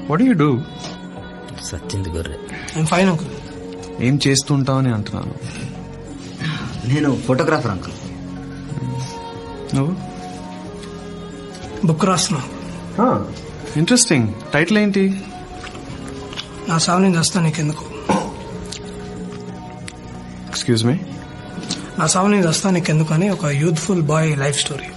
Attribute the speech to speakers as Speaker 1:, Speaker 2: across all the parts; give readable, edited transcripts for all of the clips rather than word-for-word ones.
Speaker 1: What you do?
Speaker 2: సచ్చింది గొర్రె.
Speaker 3: I'm fine uncle.
Speaker 1: ఏం చేస్తుంటావని అంటున్నాను.
Speaker 2: నేను ఫోటోగ్రాఫర్ అంకుల్.
Speaker 1: నువ్వు?
Speaker 3: బుక్ రాస్తున్నా.
Speaker 1: ఇంట్రెస్టింగ్. టైటిల్ ఏంటి?
Speaker 3: నా సావు నేను చేస్తా నీకెందుకు.
Speaker 1: Excuse me.
Speaker 3: నా సావు నేను చేస్తా నీకెందుకు అని ఒక youthful boy life story.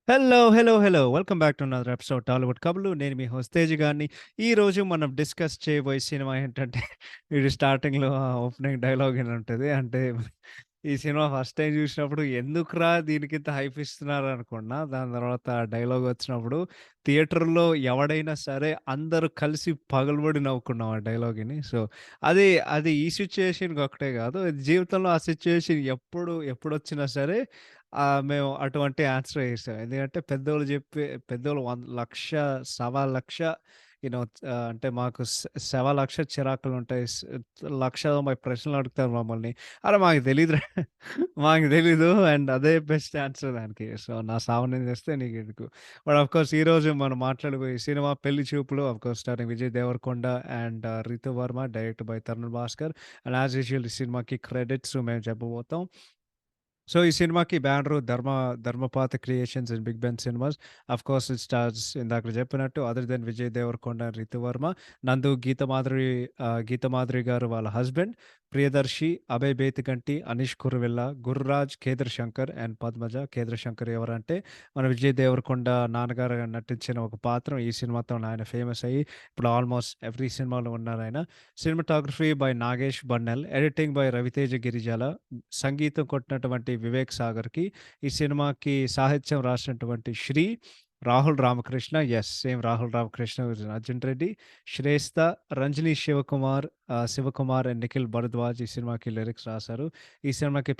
Speaker 4: Hello hello hello welcome back to another episode Tollywood కబుర్లు. నేను మీ హోస్ట్ తేజ్ గారిని. ఈ రోజు మనం డిస్కస్ చేయబోయే సినిమా ఏంటంటే, వీడు స్టార్టింగ్లో ఓపెనింగ్ డైలాగ్ అని ఉంటుంది. అంటే ఈ సినిమా ఫస్ట్ టైం చూసినప్పుడు ఎందుకురా దీనికింత హైప్ ఇస్తున్నారు అనుకున్నా. దాని తర్వాత డైలాగ్ వచ్చినప్పుడు థియేటర్లో ఎవడైనా సరే అందరూ కలిసి పగలబడి నవ్వుకున్నాం ఆ డైలాగ్ని. సో అది అది ఈ సిచ్యుయేషన్కి ఒకటే కాదు, జీవితంలో ఆ సిచ్యుయేషన్ ఎప్పుడొచ్చినా సరే మేము అటువంటి ఆన్సర్ చేసాం. ఎందుకంటే పెద్దోళ్ళు 1,00,000 1,00,000 అంటే మాకు 1,00,000 చిరాకులు ఉంటాయి. 1,90,000 ప్రశ్నలు అడుగుతారు మమ్మల్ని. అరే మాకు తెలీదురా మాకు తెలీదు. అండ్ అదే బెస్ట్ ఆన్సర్ దానికి. సో నా సావు నేను చేస్తే నీకు ఎందుకు. బట్ ఆఫ్ కోర్స్ ఈరోజు మనం మాట్లాడబోయే cinema Pelli Choopulu. Of course starring Vijay Deverakonda and Ritu Varma, direct by Tarun Bhascker. And as usual ఈ సినిమాకి క్రెడిట్స్ మేము చెప్పబోతాం. సో ఈ సినిమాకి banner Dharmapatha Creations and Big Ben Cinemas. Of course it stars ఇందాక చెప్పినట్టు other than Vijay Deverakonda and Ritu Varma, Nandu Geetha Madhuri గారు వాళ్ళ హస్బెండ్, ప్రియదర్శి, అభయ్ బేతికంటి, అనీష్ కురువెల్ల, గుర్రాజ్, కేంద్ర శంకర్ అండ్ పద్మజ. కేంద్ర శంకర్ ఎవరంటే మన విజయ్ దేవరకొండ నాన్నగారు నటించిన ఒక పాత్ర. ఈ సినిమాతో ఆయన ఫేమస్ అయ్యి ఇప్పుడు ఆల్మోస్ట్ ఎవ్రీ సినిమాలో ఉన్నారు ఆయన. Cinematography by Nagesh Banell, editing by Raviteja Girijala, సంగీతం కొట్టినటువంటి వివేక్ సాగర్కి, ఈ సినిమాకి సాహిత్యం రాసినటువంటి శ్రీ రాహుల్ రామకృష్ణ, సేమ్ రాహుల్ రామకృష్ణ, అర్జున్ రెడ్డి, శ్రేష్ఠ, రంజని శివకుమార్ అండ్ నిఖిల్ భరద్వాజ్ ఈ సినిమాకి లిరిక్స్ రాశారు. ఈ సినిమాకి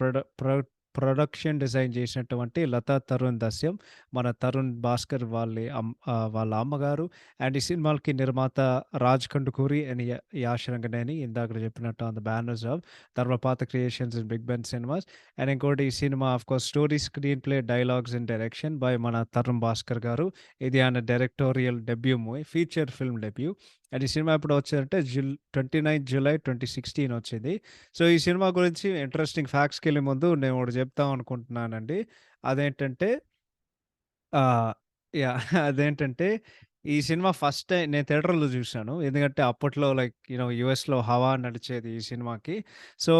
Speaker 4: ప్రొడక్షన్ డిజైన్ చేసినటువంటి లతా తరుణ్ దస్యం, మన తరుణ్ భాస్కర్ వాళ్ళ అమ్మగారు. అండ్ ఈ సినిమాకి నిర్మాత రాజ్ కండుకూరి అండ్ యాష్ రంగనేని, ఇందాక చెప్పినట్టు on the banners of Dharmapatha Creations and Big Ben Cinemas. And ఇంకోటి ఈ cinema of course story, screenplay, dialogues and direction by మన తరుణ్ భాస్కర్ గారు. ఇది ఆయన directorial debut movie, feature film debut. And ఈ సినిమా ఎప్పుడు వచ్చారంటే 29 జూలై 2016 వచ్చింది. సో ఈ సినిమా గురించి ఇంట్రెస్టింగ్ ఫ్యాక్ట్స్కి వెళ్ళే ముందు నేను ఒకటి చెప్తాం అనుకుంటున్నానండి. అదేంటంటే అదేంటంటే ఈ సినిమా ఫస్ట్ టైం నేను థియేటర్లో చూశాను. ఎందుకంటే అప్పట్లో యూఎస్లో హవా నడిచేది ఈ సినిమాకి. సో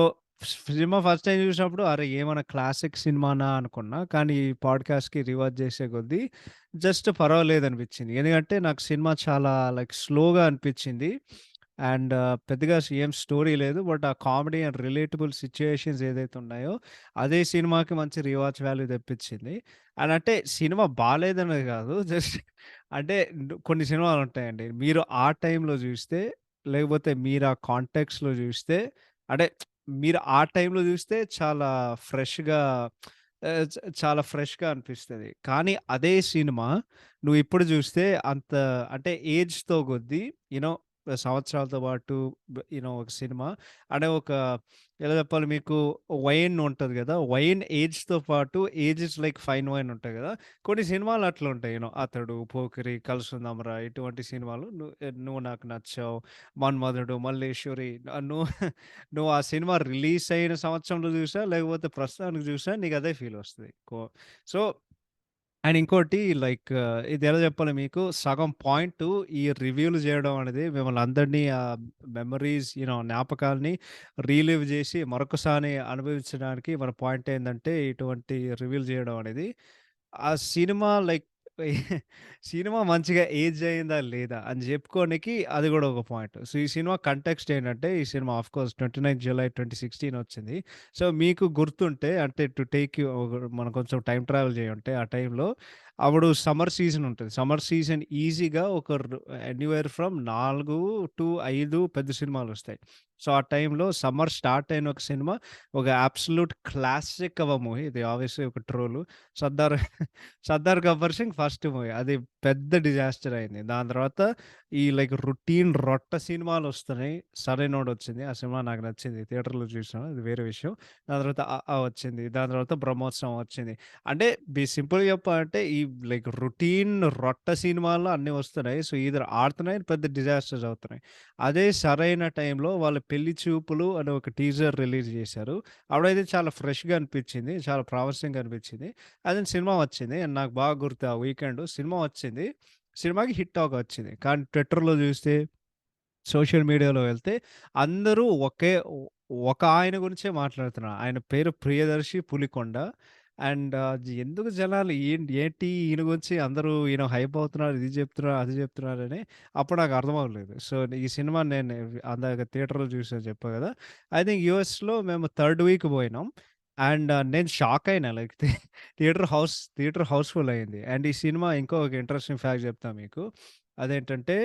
Speaker 4: సినిమా ఫస్ట్ టైం చూసినప్పుడు అరే ఏమైనా క్లాసిక్ సినిమానా అనుకున్నా. కానీ ఈ పాడ్కాస్ట్కి రివాజ్ చేసే కొద్దీ జస్ట్ పర్వాలేదనిపించింది. ఎందుకంటే నాకు సినిమా చాలా స్లోగా అనిపించింది. అండ్ పెద్దగా ఏం స్టోరీ లేదు. బట్ ఆ కామెడీ అండ్ రిలేటబుల్ సిచ్యుయేషన్స్ ఏదైతే ఉన్నాయో అదే సినిమాకి మంచి రివాచ్ వాల్యూ తెప్పించింది. అండ్ అంటే సినిమా బాగాలేదనేది కాదు, జస్ట్ అంటే కొన్ని సినిమాలు ఉంటాయండి, మీరు ఆ టైంలో చూస్తే, లేకపోతే మీరు ఆ కాంటెక్స్లో చూస్తే, అంటే మీరు ఆ టైంలో చూస్తే చాలా ఫ్రెష్గా అనిపిస్తుంది. కానీ అదే సినిమా నువ్వు ఇప్పుడు చూస్తే అంత, అంటే ఏజ్తో కొద్దీ యూనో సంవత్సరాలతో పాటు ఒక సినిమా అంటే ఎలా చెప్పాలి మీకు, వైన్ ఉంటుంది కదా, వైన్ ఏజ్తో పాటు age is like fine wine ఉంటాయి కదా. కొన్ని సినిమాలు అట్లా ఉంటాయి. అతడు, పోకిరి, కలుసుందాంరా, ఇటువంటి సినిమాలు. నువ్వు నాకు నచ్చావు, మన్మధుడు, మల్లేశ్వరి, నువ్వు ఆ సినిమా రిలీజ్ అయిన సంవత్సరంలో చూసా లేకపోతే ప్రస్తుతానికి చూసా నీకు అదే ఫీల్ వస్తుంది. సో అండ్ ఇంకోటి ఇది ఎలా చెప్పాలి మీకు, సగం పాయింట్ ఈ రివ్యూలు చేయడం అనేది మిమ్మల్ని అందరినీ ఆ మెమరీస్ జ్ఞాపకాలని రీలివ్ చేసి మరొకసారి అనుభవించడానికి మన పాయింట్ ఏంటంటే ఇటువంటి రివ్యూలు చేయడం అనేది. ఆ సినిమా సినిమా మంచిగా ఏజ్ అయిందా లేదా అని చెప్పుకోనికి అది కూడా ఒక పాయింట్. సో ఈ సినిమా కంటెక్స్ట్ ఏంటంటే, ఈ సినిమా ఆఫ్ కోర్స్ 29 జూలై 2016 వచ్చింది. సో మీకు గుర్తుంటే, అంటే టు టేక్ యూ, మనం కొంచెం టైం ట్రావెల్ చేయంటే ఆ టైంలో అప్పుడు సమ్మర్ సీజన్ ఉంటుంది. సమ్మర్ సీజన్ ఈజీగా ఎనీవేర్ ఫ్రమ్ 4-5 పెద్ద సినిమాలు వస్తాయి. సో ఆ టైంలో సమ్మర్ స్టార్ట్ అయిన ఒక సినిమా, ఒక అబ్సల్యూట్ క్లాసిక్ ఆఫ్ మూవీ, ఇది ఆబ్వియస్లీ ఒక ట్రోలు, సర్దార్ గబ్బర్ సింగ్ ఫస్ట్ మూవీ. అది పెద్ద డిజాస్టర్ అయింది. దాని తర్వాత ఈ రొటీన్ రొట్ట సినిమాలు వస్తున్నాయి. సరైనోడు వచ్చింది, ఆ సినిమా నాకు నచ్చింది, థియేటర్లో చూసాను, అది వేరే విషయం. దాని తర్వాత వచ్చింది, దాని తర్వాత బ్రహ్మోత్సవం వచ్చింది. అంటే సింపుల్గా చెప్పాలంటే ఈ లైక్ రొటీన్ రొట్ట సినిమాల్లో అన్నీ వస్తున్నాయి. సో, ఈదర్ ఆడుతున్నాయి, పెద్ద డిజాస్టర్స్ అవుతున్నాయి. అదే సరైన టైంలో వాళ్ళ 'పెళ్లి చూపులు' అని ఒక టీజర్ రిలీజ్ చేశారు. అప్పుడైతే చాలా ఫ్రెష్‌గా అనిపించింది. చాలా ప్రామిసింగ్‌గా అనిపించింది. అదే సినిమా వచ్చింది. అండ్ నాకు బాగా గుర్తు ఆ వీకెండ్ సినిమా వచ్చింది. సినిమాకి హిట్ టాక్ వచ్చింది. కానీ ట్విట్టర్‌లో చూస్తే, సోషల్ మీడియాలో వెళ్తే అందరూ ఒక ఆయన గురించే మాట్లాడుతున్నారు. ఆయన పేరు ప్రియదర్శి పులికొండ. అండ్ ఎందుకు జనాలు ఏంటి ఈయన గురించి అందరూ ఈయన హైప్ అవుతున్నారు, ఇది చెప్తున్నారు, అది చెప్తున్నారని అప్పుడు నాకు అర్థం అవ్వలేదు. సో, ఈ సినిమా నేను అందాక థియేటర్‌లో చూసా చెప్పా కదా! ఐ థింక్ యూఎస్‌లో మేము థర్డ్ వీక్ పోయినాం. అండ్ నేను షాక్ అయినా లైక్ థియేటర్ హౌస్‌ఫుల్ అయింది. అండ్ ఈ సినిమా ఇంకో ఒక ఇంట్రెస్టింగ్ ఫ్యాక్ట్ చెప్తా మీకు. అదేంటంటే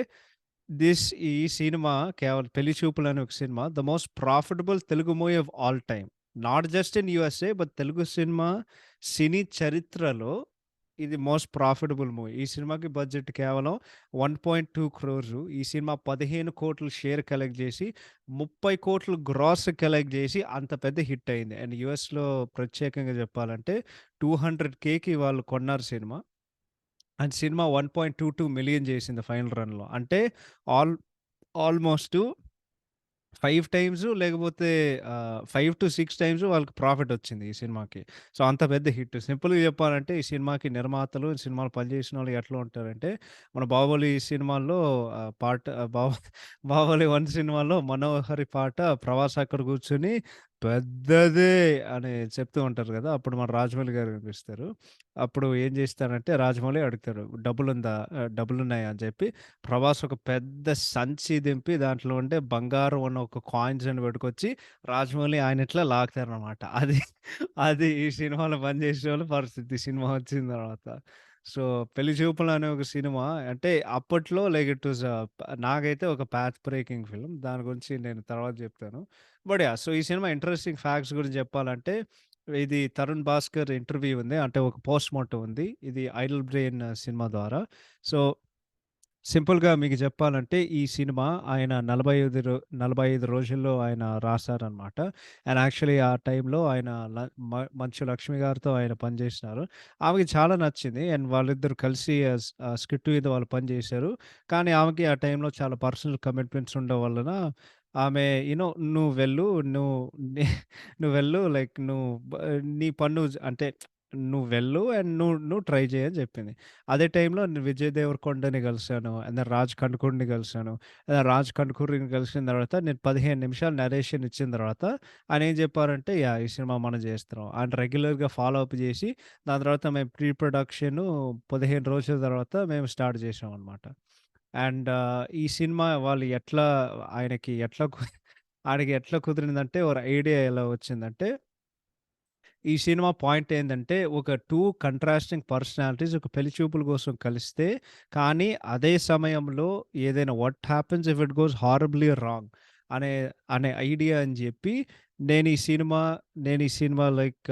Speaker 4: ఈ సినిమా కేవలం 'పెళ్లి చూపులు' అనే ఒక cinema the most profitable Telugu movie of all time. Not just in USA but Telugu cinema cine చరిత్రలో ఇది మోస్ట్ ప్రాఫిటబుల్ మూవీ. ఈ సినిమాకి బడ్జెట్ కేవలం 1.2 క్రోర్స్. ఈ సినిమా 15,00,00,000 షేర్ కలెక్ట్ చేసి, 30,00,00,000 గ్రాస్ కలెక్ట్ చేసి అంత పెద్ద హిట్ అయింది. అండ్ యూఎస్‌లో ప్రత్యేకంగా చెప్పాలంటే 200,000కి వాళ్ళు కొన్నారు సినిమా. అండ్ సినిమా 1.22 మిలియన్ చేసింది ఫైనల్ రన్‌లో. అంటే ఆల్ ఆల్‌మోస్ట్ 5 టైమ్స్ లేకపోతే 5-6 టైమ్స్ వాళ్ళకి ప్రాఫిట్ వచ్చింది ఈ సినిమాకి. సో, అంత పెద్ద హిట్. సింపుల్‌గా చెప్పాలంటే ఈ సినిమాకి నిర్మాతలు, ఈ సినిమాలో పనిచేసినోళ్ళు ఎట్లా ఉంటారంటే, మన 'బాహుబలి' సినిమాల్లో పాట 'బాహుబలి 1' సినిమాలో మనోహరి పాట 'ప్రభాస్' అక్కడ కూర్చొని పెద్దదే అని చెప్తూ ఉంటారు కదా! అప్పుడు మన రాజమౌళి గారు కనిపిస్తారు. అప్పుడు ఏం చేస్తారంటే రాజమౌళి అడుగుతాడు, డబ్బులున్నాయా అని చెప్పి ప్రభాస్ ఒక పెద్ద సంచి దింపి దాంట్లో ఉండే బంగారం ఉన్న ఒక కాయిన్స్‌ని పట్టుకొచ్చి రాజమౌళి ఆయన ఇట్లా లాగుతారనమాట. అది అది ఈ సినిమాలో పనిచేసేవాళ్ళ పరిస్థితి సినిమా వచ్చిన తర్వాత. సో, 'పెళ్లి చూపులు' అనే ఒక సినిమా అంటే అప్పట్లో లైక్ ఇట్ వాస్ నాకైతే ఒక పాత్ బ్రేకింగ్ ఫిల్మ్. దాని గురించి నేను తర్వాత చెప్తాను. But yeah! సో, ఈ సినిమా ఇంట్రెస్టింగ్ ఫ్యాక్ట్స్ గురించి చెప్పాలంటే ఇది 'తరుణ్ భాస్కర్' ఇంటర్వ్యూ ఉంది. అంటే ఒక పోస్ట్‌మార్టం ఉంది. ఇది 'ఐడల్ బ్రెయిన్' సినిమా ద్వారా. సో, సింపుల్‌గా మీకు చెప్పాలంటే ఈ సినిమా ఆయన 45 రోజుల్లో ఆయన రాసారనమాట. అండ్ యాక్చువల్లీ ఆ టైంలో ఆయన మంచు లక్ష్మి గారితో ఆయన పనిచేసినారు. ఆమెకి చాలా నచ్చింది. అండ్ వాళ్ళిద్దరూ కలిసి స్కిట్ మీద వాళ్ళు పనిచేశారు. కానీ ఆమెకి ఆ టైంలో చాలా పర్సనల్ కమిట్మెంట్స్ ఉండడం వలన ఆమె "నువ్వు వెళ్ళు. నువ్వు నీ నువ్వు వెళ్ళు లైక్ నీ పని అంటే నువ్వు వెళ్ళు అండ్ నువ్వు నువ్వు ట్రై చెయి" అని చెప్పింది. అదే టైంలో నేను విజయ్ దేవరకొండని కలిసాను. అండ్ దెన్ రాజ్ కందుకూరిని కలిసాను. రాజ్ కందుకూరిని కలిసిన తర్వాత నేను 15 నిమిషాలు నరేషన్ ఇచ్చిన తర్వాత ఆయన ఏం చెప్పారంటే, "యాహ్! ఈ సినిమా మనం చేస్తున్నాం." ఆయన రెగ్యులర్‌గా ఫాలో అప్ చేసి దాని తర్వాత మేము ప్రీ ప్రొడక్షను 15 రోజుల తర్వాత మేము స్టార్ట్ చేసామనమాట. అండ్ ఈ సినిమా వాళ్ళు ఆయనకి ఎట్లా కుదిరిందంటే ఒక ఐడియా ఎలా వచ్చిందంటే ఈ సినిమా పాయింట్ ఏందంటే, ఒక 2 కంట్రాస్టింగ్ పర్సనాలిటీస్ ఒక పెళ్లి చూపుల కోసం కలిస్తే, కానీ అదే సమయంలో ఏదైనా what happens if it goes horribly wrong అనే అనే ఐడియా అని జెప్పి, నేను ఈ సినిమా లైక్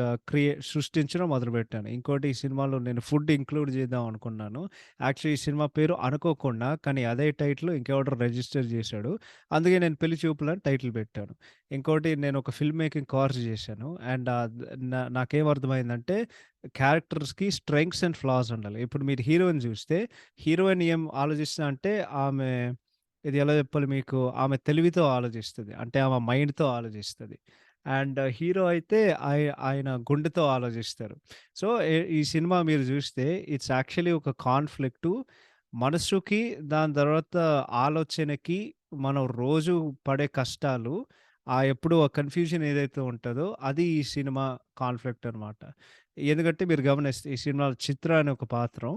Speaker 4: సృష్టించడం మొదలుపెట్టాను. ఇంకోటి ఈ సినిమాలో నేను ఫుడ్ ఇంక్లూడ్ చేద్దాం అనుకున్నాను. యాక్చువల్లీ ఈ సినిమా పేరు అనుకోకుండా, కానీ అదే టైటిల్ ఇంకెవడో రిజిస్టర్ చేశాడు. అందుకే నేను పెళ్లి చూపులని టైటిల్ పెట్టాను. ఇంకోటి నేను ఒక ఫిల్మ్ మేకింగ్ కోర్స్ చేశాను. అండ్ నాకేం అర్థమైందంటే క్యారెక్టర్స్‌కి స్ట్రెంగ్త్స్ అండ్ ఫ్లాస్ ఉండాలి. ఇప్పుడు మీరు హీరోయిన్ చూస్తే, హీరోయిన్ ఏం ఆలోచిస్తదంటే ఆమె ఇది ఎలా చెప్పాలి మీకు? ఆమె తెలివితో ఆలోచిస్తది. అంటే ఆమె మైండ్‌తో ఆలోచిస్తది. అండ్ హీరో అయితే ఆయన గుండెతో ఆలోచిస్తారు. సో, ఈ సినిమా మీరు చూస్తే ఇట్స్ యాక్చువల్లీ ఒక కాన్‌ఫ్లిక్టు మనసుకి, దాని తర్వాత ఆలోచనకి, మనం రోజు పడే కష్టాలు ఎప్పుడు ఆ కన్‌ఫ్యూజన్ ఏదైతే ఉంటదో అది ఈ సినిమా కాన్‌ఫ్లిక్ట్ అనమాట. ఎందుకంటే మీరు గమనిస్తే ఈ సినిమాలో చిత్ర అనే ఒక పాత్రం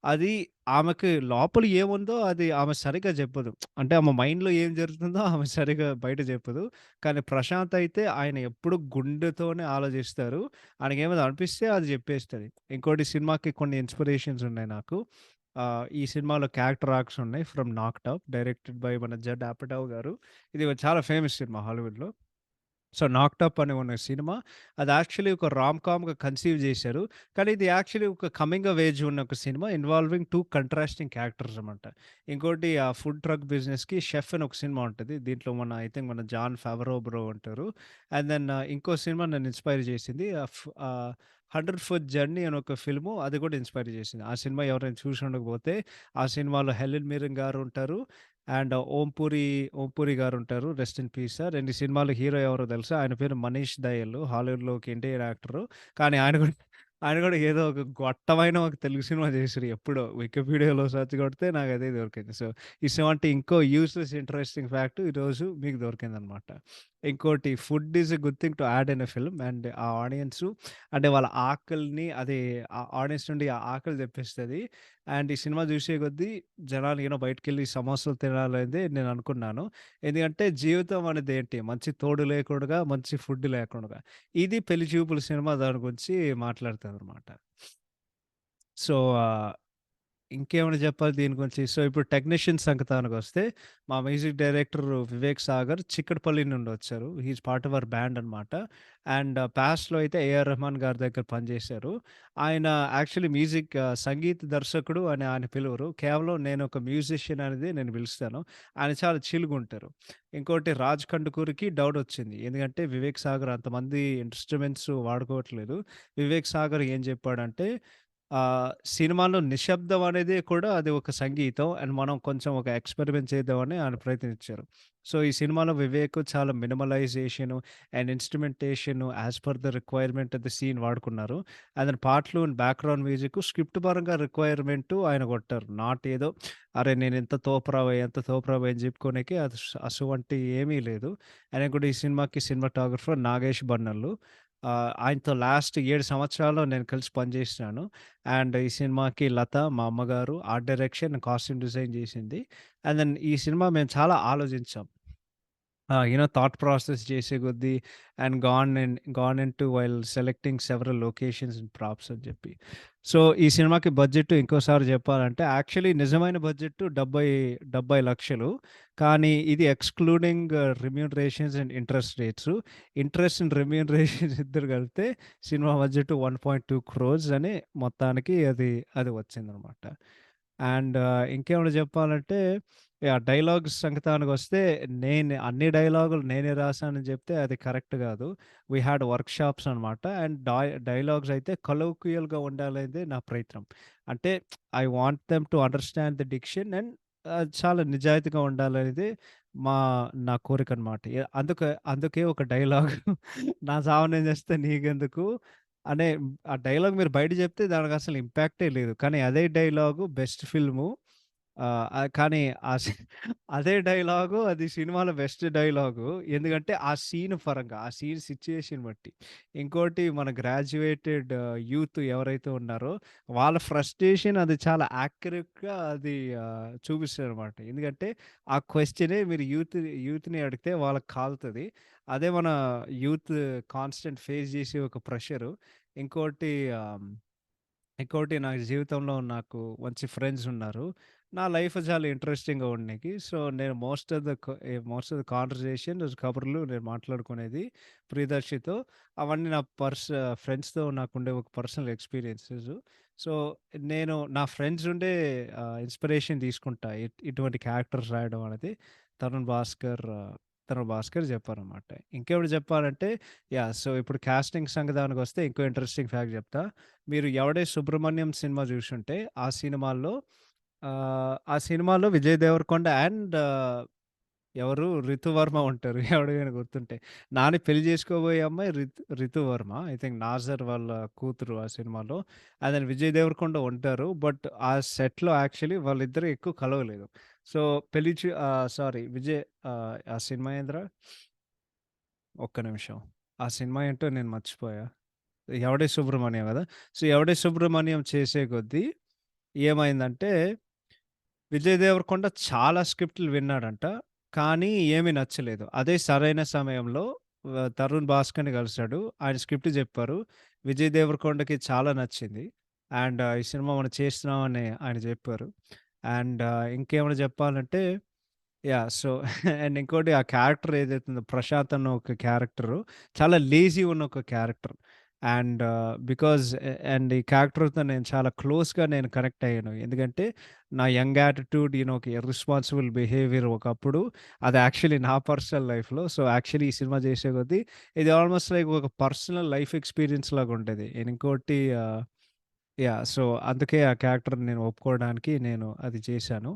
Speaker 4: అది ఆమెకి లోపల ఏముందో అది ఆమె సరిగ్గా చెప్పదు. అంటే ఆమె మైండ్‌లో ఏం జరుగుతుందో ఆమె సరిగ్గా బయట చెప్పదు. కానీ ప్రశాంత్ అయితే ఆయన ఎప్పుడు గుండెతోనే ఆలోచిస్తారు. ఆయనకేమైనా అనిపిస్తే అది చెప్పేస్తది. ఇంకోటి సినిమాకి కొన్ని ఇన్‌స్పిరేషన్స్ ఉన్నాయి నాకు. ఈ సినిమాలో క్యారెక్టర్ ఆర్క్స్ ఉన్నాయి. From 'knocked up' directed by మన జడ్ అపాటవ్ గారు. ఇది చాలా ఫేమస్ సినిమా హాలీవుడ్‌లో. సో, 'నాక్డ్ అప్' అనే ఉన్న సినిమా అది యాక్చువల్లీ ఒక రామ్‌కామ్‌గా కన్సీవ్ చేశారు. కానీ ఇది యాక్చువల్లీ ఒక కమింగ్ ఆఫ్ ఏజ్ ఉన్న ఒక సినిమా ఇన్వాల్వింగ్ 2 కంట్రాస్టింగ్ క్యారెక్టర్స్ అనమాట. ఇంకోటి ఆ ఫుడ్ ట్రక్ బిజినెస్‌కి 'షెఫ్' అని ఒక సినిమా ఉంటది. దీంట్లో ఐ థింక్ మన జాన్ ఫావరో బ్రో ఉంటారు. అండ్ దెన్ ఇంకో సినిమా నన్ను ఇన్‌స్పైర్ చేసింది. 'హండ్రెడ్ ఫుట్ జర్నీ' అని ఒక ఫిల్ము అది కూడా ఇన్‌స్పైర్ చేసింది. ఆ సినిమా ఎవరైనా చూసి ఉండకపోతే ఆ సినిమాలో హెలెన్ మిర్రెన్ గారు ఉంటారు. అండ్ ఓం పూరి గారుంటారు. Rest in peace sir. And ఈ సినిమాలో హీరో ఎవరో తెలుసా? ఆయన పేరు మనీష్ దయాల్. హాలీవుడ్‌లోకి ఇండియన్ యాక్టరు. కానీ ఆయన కూడా ఏదో ఒక గొట్టమైన ఒక తెలుగు సినిమా చేసిర్రు ఎప్పుడో. వికీపీడియాలో సెర్చ్ కొడితే నాకదే దొరికింది. సో, ఇటువంటి ఇంకో యూజ్‌లెస్ ఇంట్రెస్టింగ్ ఫ్యాక్ట్ ఈరోజు మీకు దొరికిందనమాట. ఇంకోటి food is a good thing to add in a film. And ఆ ఆడియన్సు అంటే వాళ్ళ ఆకలిని అది ఆ ఆడియన్స్ నుండి ఆ ఆకలి తెప్పిస్తది. అండ్ ఈ సినిమా చూసే కొద్దీ జనాలు బయటికెళ్ళి సమోసాలు తినాలనేది నేను అనుకున్నాను. ఎందుకంటే జీవితం అనేది ఏంటి? మంచి తోడు లేకుండగా, మంచి ఫుడ్ లేకుండగా. ఇది 'పెళ్లి చూపులు' సినిమా దాని గురించి మాట్లాడతదనమాట. సో, ఇంకేమైనా చెప్పాలి దీని గురించి? సో, ఇప్పుడు టెక్నీషియన్ సంగతానికొస్తే, మా మ్యూజిక్ డైరెక్టర్ వివేక్ సాగర్ చిక్కడపల్లి నుండి వచ్చారు. He is part of our band అనమాట. అండ్ పాస్ట్‌లో అయితే ఏఆర్ రెహమాన్ గారి దగ్గర పనిచేశారు. ఆయన యాక్చువల్లీ సంగీత దర్శకుడు అని ఆయన పిలవరు. కేవలం నేను ఒక మ్యూజిషియన్ అనేది నేను పిలుస్తాను. ఆయన చాలా చిల్‌గుంటారు. ఇంకోటి రాజ్ కందుకూరికి డౌటొచ్చింది. ఎందుకంటే వివేక్ సాగర్ అంతమంది ఇన్‌స్ట్రుమెంట్స్ వాడుకోవట్లేదు. వివేక్ సాగర్ ఏం చెప్పాడంటే సినిమాలో నిశ్శబ్దం అనేది కూడా అది ఒక సంగీతం. అండ్ మనం కొంచెం ఒక ఎక్స్‌పెరిమెంట్ చేద్దామని ఆయన ప్రయత్నించారు. సో, ఈ సినిమాలో వివేక్ చాలా minimalisation and instrumentation as per the requirement of the scene వాడుకున్నారు. అండ్ దెన్ పాటలు అండ్ బ్యాక్‌గ్రౌండ్ మ్యూజిక్ స్క్రిప్ట్ పరంగా రిక్వైర్మెంటు ఆయన కొట్టారు. నాట్ ఏదో అరే! నేను ఎంత తోపురావోయ్ అని చెప్పుకోనికి అసువంటి ఏమీ లేదు. ఆయన కూడా ఈ సినిమాకి సినిమాటోగ్రాఫర్ నాగేష్ బన్నల్లు. ఆయనతో లాస్ట్ 7 సంవత్సరాలు నేను కలిసి పనిచేసినాను. అండ్ ఈ సినిమాకి లత మా అమ్మగారు ఆర్ట్ డైరెక్షన్, కాస్ట్యూమ్ డిజైన్ చేసింది. అండ్ దెన్ ఈ సినిమా మేము చాలా ఆలోచించాం. థాట్ ప్రాసెస్ చేసే కొద్దీ and gone into while selecting several locations and props అని చెప్పి. సో, ఈ సినిమాకి బడ్జెట్ ఇంకోసారి చెప్పాలంటే యాక్చువల్లీ నిజమైన బడ్జెట్ 70,00,000 కానీ ఇది excluding remunerations and interest rates. Interest and remunerations ఇద్దరు కలిపితే సినిమా బడ్జెట్ 1.2 క్రోర్స్ అని మొత్తానికి అది వచ్చిందనమాట. అండ్ ఇంకేమైనా చెప్పాలంటే డైలాగ్స్ సంగతానికొస్తే అన్ని డైలాగులు నేనే రాసానని చెప్తే అది కరెక్ట్ కాదు. వి హాడ్ వర్క్‌షాప్స్ అనమాట. అండ్ డైలాగ్స్ అయితే కొలోక్వియల్‌గా ఉండాలనేదే నా ప్రయత్నం. అంటే I want them to understand the diction and చాలా నిజాయితీగా ఉండాలనేది మా నా కోరికనమాట. అందుకే ఒక డైలాగ్ నా చావు నేను చస్తే నీకెందుకు అనే ఆ డైలాగ్ మీరు బయట చెప్తే దానికసలు ఇంపాక్టే లేదు. కానీ అదే డైలాగు బెస్ట్ ఫిల్ము కానీ ఆ సి అదే డైలాగు అది సినిమాలో బెస్ట్ డైలాగు. ఎందుకంటే ఆ సీన్ పరంగా, ఆ సీన్ సిట్యుయేషన్ బట్టి. ఇంకోటి మన గ్రాడ్యుయేటెడ్ యూత్ ఎవరైతే ఉన్నారో వాళ్ళ ఫ్రస్ట్రేషన్ అది చాలా యాక్యురేట్‌గా అది చూపిస్తారనమాట. ఎందుకంటే ఆ క్వెషనే మీరు యూత్‌ని అడిగితే వాళ్ళకి కాలుతది. అదే మన యూత్ కాన్స్టెంట్ ఫేస్ చేసే ఒక ప్రెషరు. ఇంకోటి ఆహ్ ఇంకోటి నా జీవితంలో నాకు మంచి ఫ్రెండ్స్ ఉన్నారు. నా లైఫ్ చాలా ఇంట్రెస్టింగ్‌గా ఉండనికి. సో, నేను మోస్ట్ ఆఫ్ ద కాన్వర్జేషన్ కబుర్లు నేను మాట్లాడుకునేది ప్రియదర్శితో. అవన్నీ ఫ్రెండ్స్‌తో నాకుండే ఒక పర్సనల్ ఎక్స్‌పీరియన్సెస్. సో, నేను నా ఫ్రెండ్స్ నుండే ఇన్‌స్పిరేషన్ తీసుకుంటా. ఇటువంటి క్యారెక్టర్స్ రాయడం అనేది తరుణ్ భాస్కర్, తరుణ్ భాస్కర్ చెప్పారనమాట. ఇంకేమిటి చెప్పాలంటే సో, ఇప్పుడు కాస్టింగ్ సంగతానికొస్తే ఇంకో ఇంట్రెస్టింగ్ ఫ్యాక్ట్ చెప్తా. మీరు 'ఎవడే సుబ్రహ్మణ్యం' సినిమా చూసుంటే ఆ సినిమాలో విజయ్ దేవరకొండ అండ్ ఎవరు 'రితువర్మ' ఉంటారు. ఎవడికైనా గుర్తుంటే. నాని పెళ్లి చేసుకోబోయే అమ్మాయి రితువర్మ. ఐ థింక్ నాజర్ వాళ్ళ కూతురు ఆ సినిమాలో. అండ్ దెన్ విజయ్ దేవరకొండ ఉంటారు. బట్ ఆ సెట్‌లో యాక్చువల్లీ వాళ్ళిద్దరూ ఎక్కువ కలవలేదు. సో, సారీ ఆ సినిమా ఏందిరా? ఒక్క నిమిషం. ఆ సినిమా ఏంటో నేను మర్చిపోయా. 'ఎవడే సుబ్రహ్మణ్యం' గదా! సో, 'ఎవడే సుబ్రహ్మణ్యం' చేసే కొద్దీ ఏమైందంటే, విజయ్ దేవరకొండ చాలా స్క్రిప్ట్‌లు విన్నాడంట. కానీ ఏమీ నచ్చలేదు. అదే సరైన సమయంలో తరుణ్ భాస్కర్‌ని కలిసాడు. ఆయన స్క్రిప్ట్ జెప్పారు. విజయ్ దేవరకొండకి చాలా నచ్చింది. అండ్ ఈ సినిమా మనం చేస్తున్నాం అని ఆయన జెప్పారు. అండ్ ఇంకేమైనా జెప్పాలంటే సో, అండ్ ఇంకోటి ఆ క్యారెక్టర్ ఏదైతే ఉందో 'ప్రశాంత్' అన్న ఒక క్యారెక్టరు చాలా లేజీ ఉన్న ఒక క్యారెక్టర్. అండ్ బికాజ్ అండ్ ఈ క్యారెక్టర్‌తో నేను చాలా క్లోజ్‌గా నేను కనెక్ట్ అయ్యాను. ఎందుకంటే నా యంగ్ యాటిట్యూడ్, ఒక ఇర్రెస్పాన్సిబుల్ బిహేవియర్ ఒకప్పుడు అది యాక్చువల్లీ నా పర్సనల్ లైఫ్‌లో. సో, యాక్చువల్లీ ఈ సినిమా చేసే కొద్దీ ఇది ఆల్మోస్ట్ లైక్ ఒక పర్సనల్ లైఫ్ ఎక్స్‌పీరియన్స్ లాగా ఉంటది. ఇంకోటి యాహ్! సో, అందుకే ఆ క్యారెక్టర్‌ని నేను ఒప్పుకోవడానికి నేను అది చేశాను.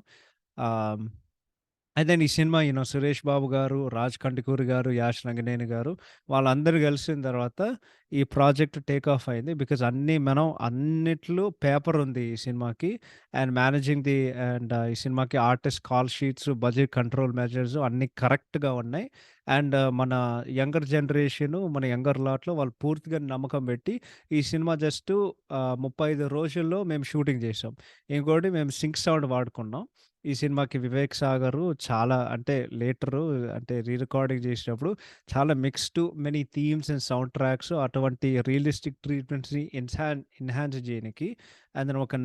Speaker 4: ఆహ్ అయితే ఈ సినిమా సురేష్ బాబు గారు, రాజ్ కందుకూరి గారు, యాష్ రంగనేని గారు వాళ్ళందరూ కలిసిన తర్వాత ఈ ప్రాజెక్ట్ టేక్ ఆఫ్ అయింది. బికాజ్ మనం అన్నిట్లో పేపర్ ఉంది ఈ సినిమాకి. అండ్ మేనేజింగ్ ఈ సినిమాకి artist call sheets, budget control measures అన్నీ కరెక్ట్‌గా ఉన్నాయి. అండ్ మన యంగర్ జనరేషను, మన యంగర్ లాట్‌లో వాళ్ళు పూర్తిగా నమ్మకం పెట్టి ఈ సినిమా జస్ట్ 35 రోజుల్లో మేము షూటింగ్ చేసాం. ఇంకోటి మేము సింక్ సౌండ్ వాడుకున్నాం. ఈ సినిమాకి వివేక్ సాగరు చాలా అంటే లేటరు అంటే రికార్డింగ్ చేసినప్పుడు చాలా mixed many themes and sound tracks అటువంటి రియలిస్టిక్ ట్రీట్మెంట్స్‌ని ఎన్హాన్స్ చేయనికి అందులో ఒక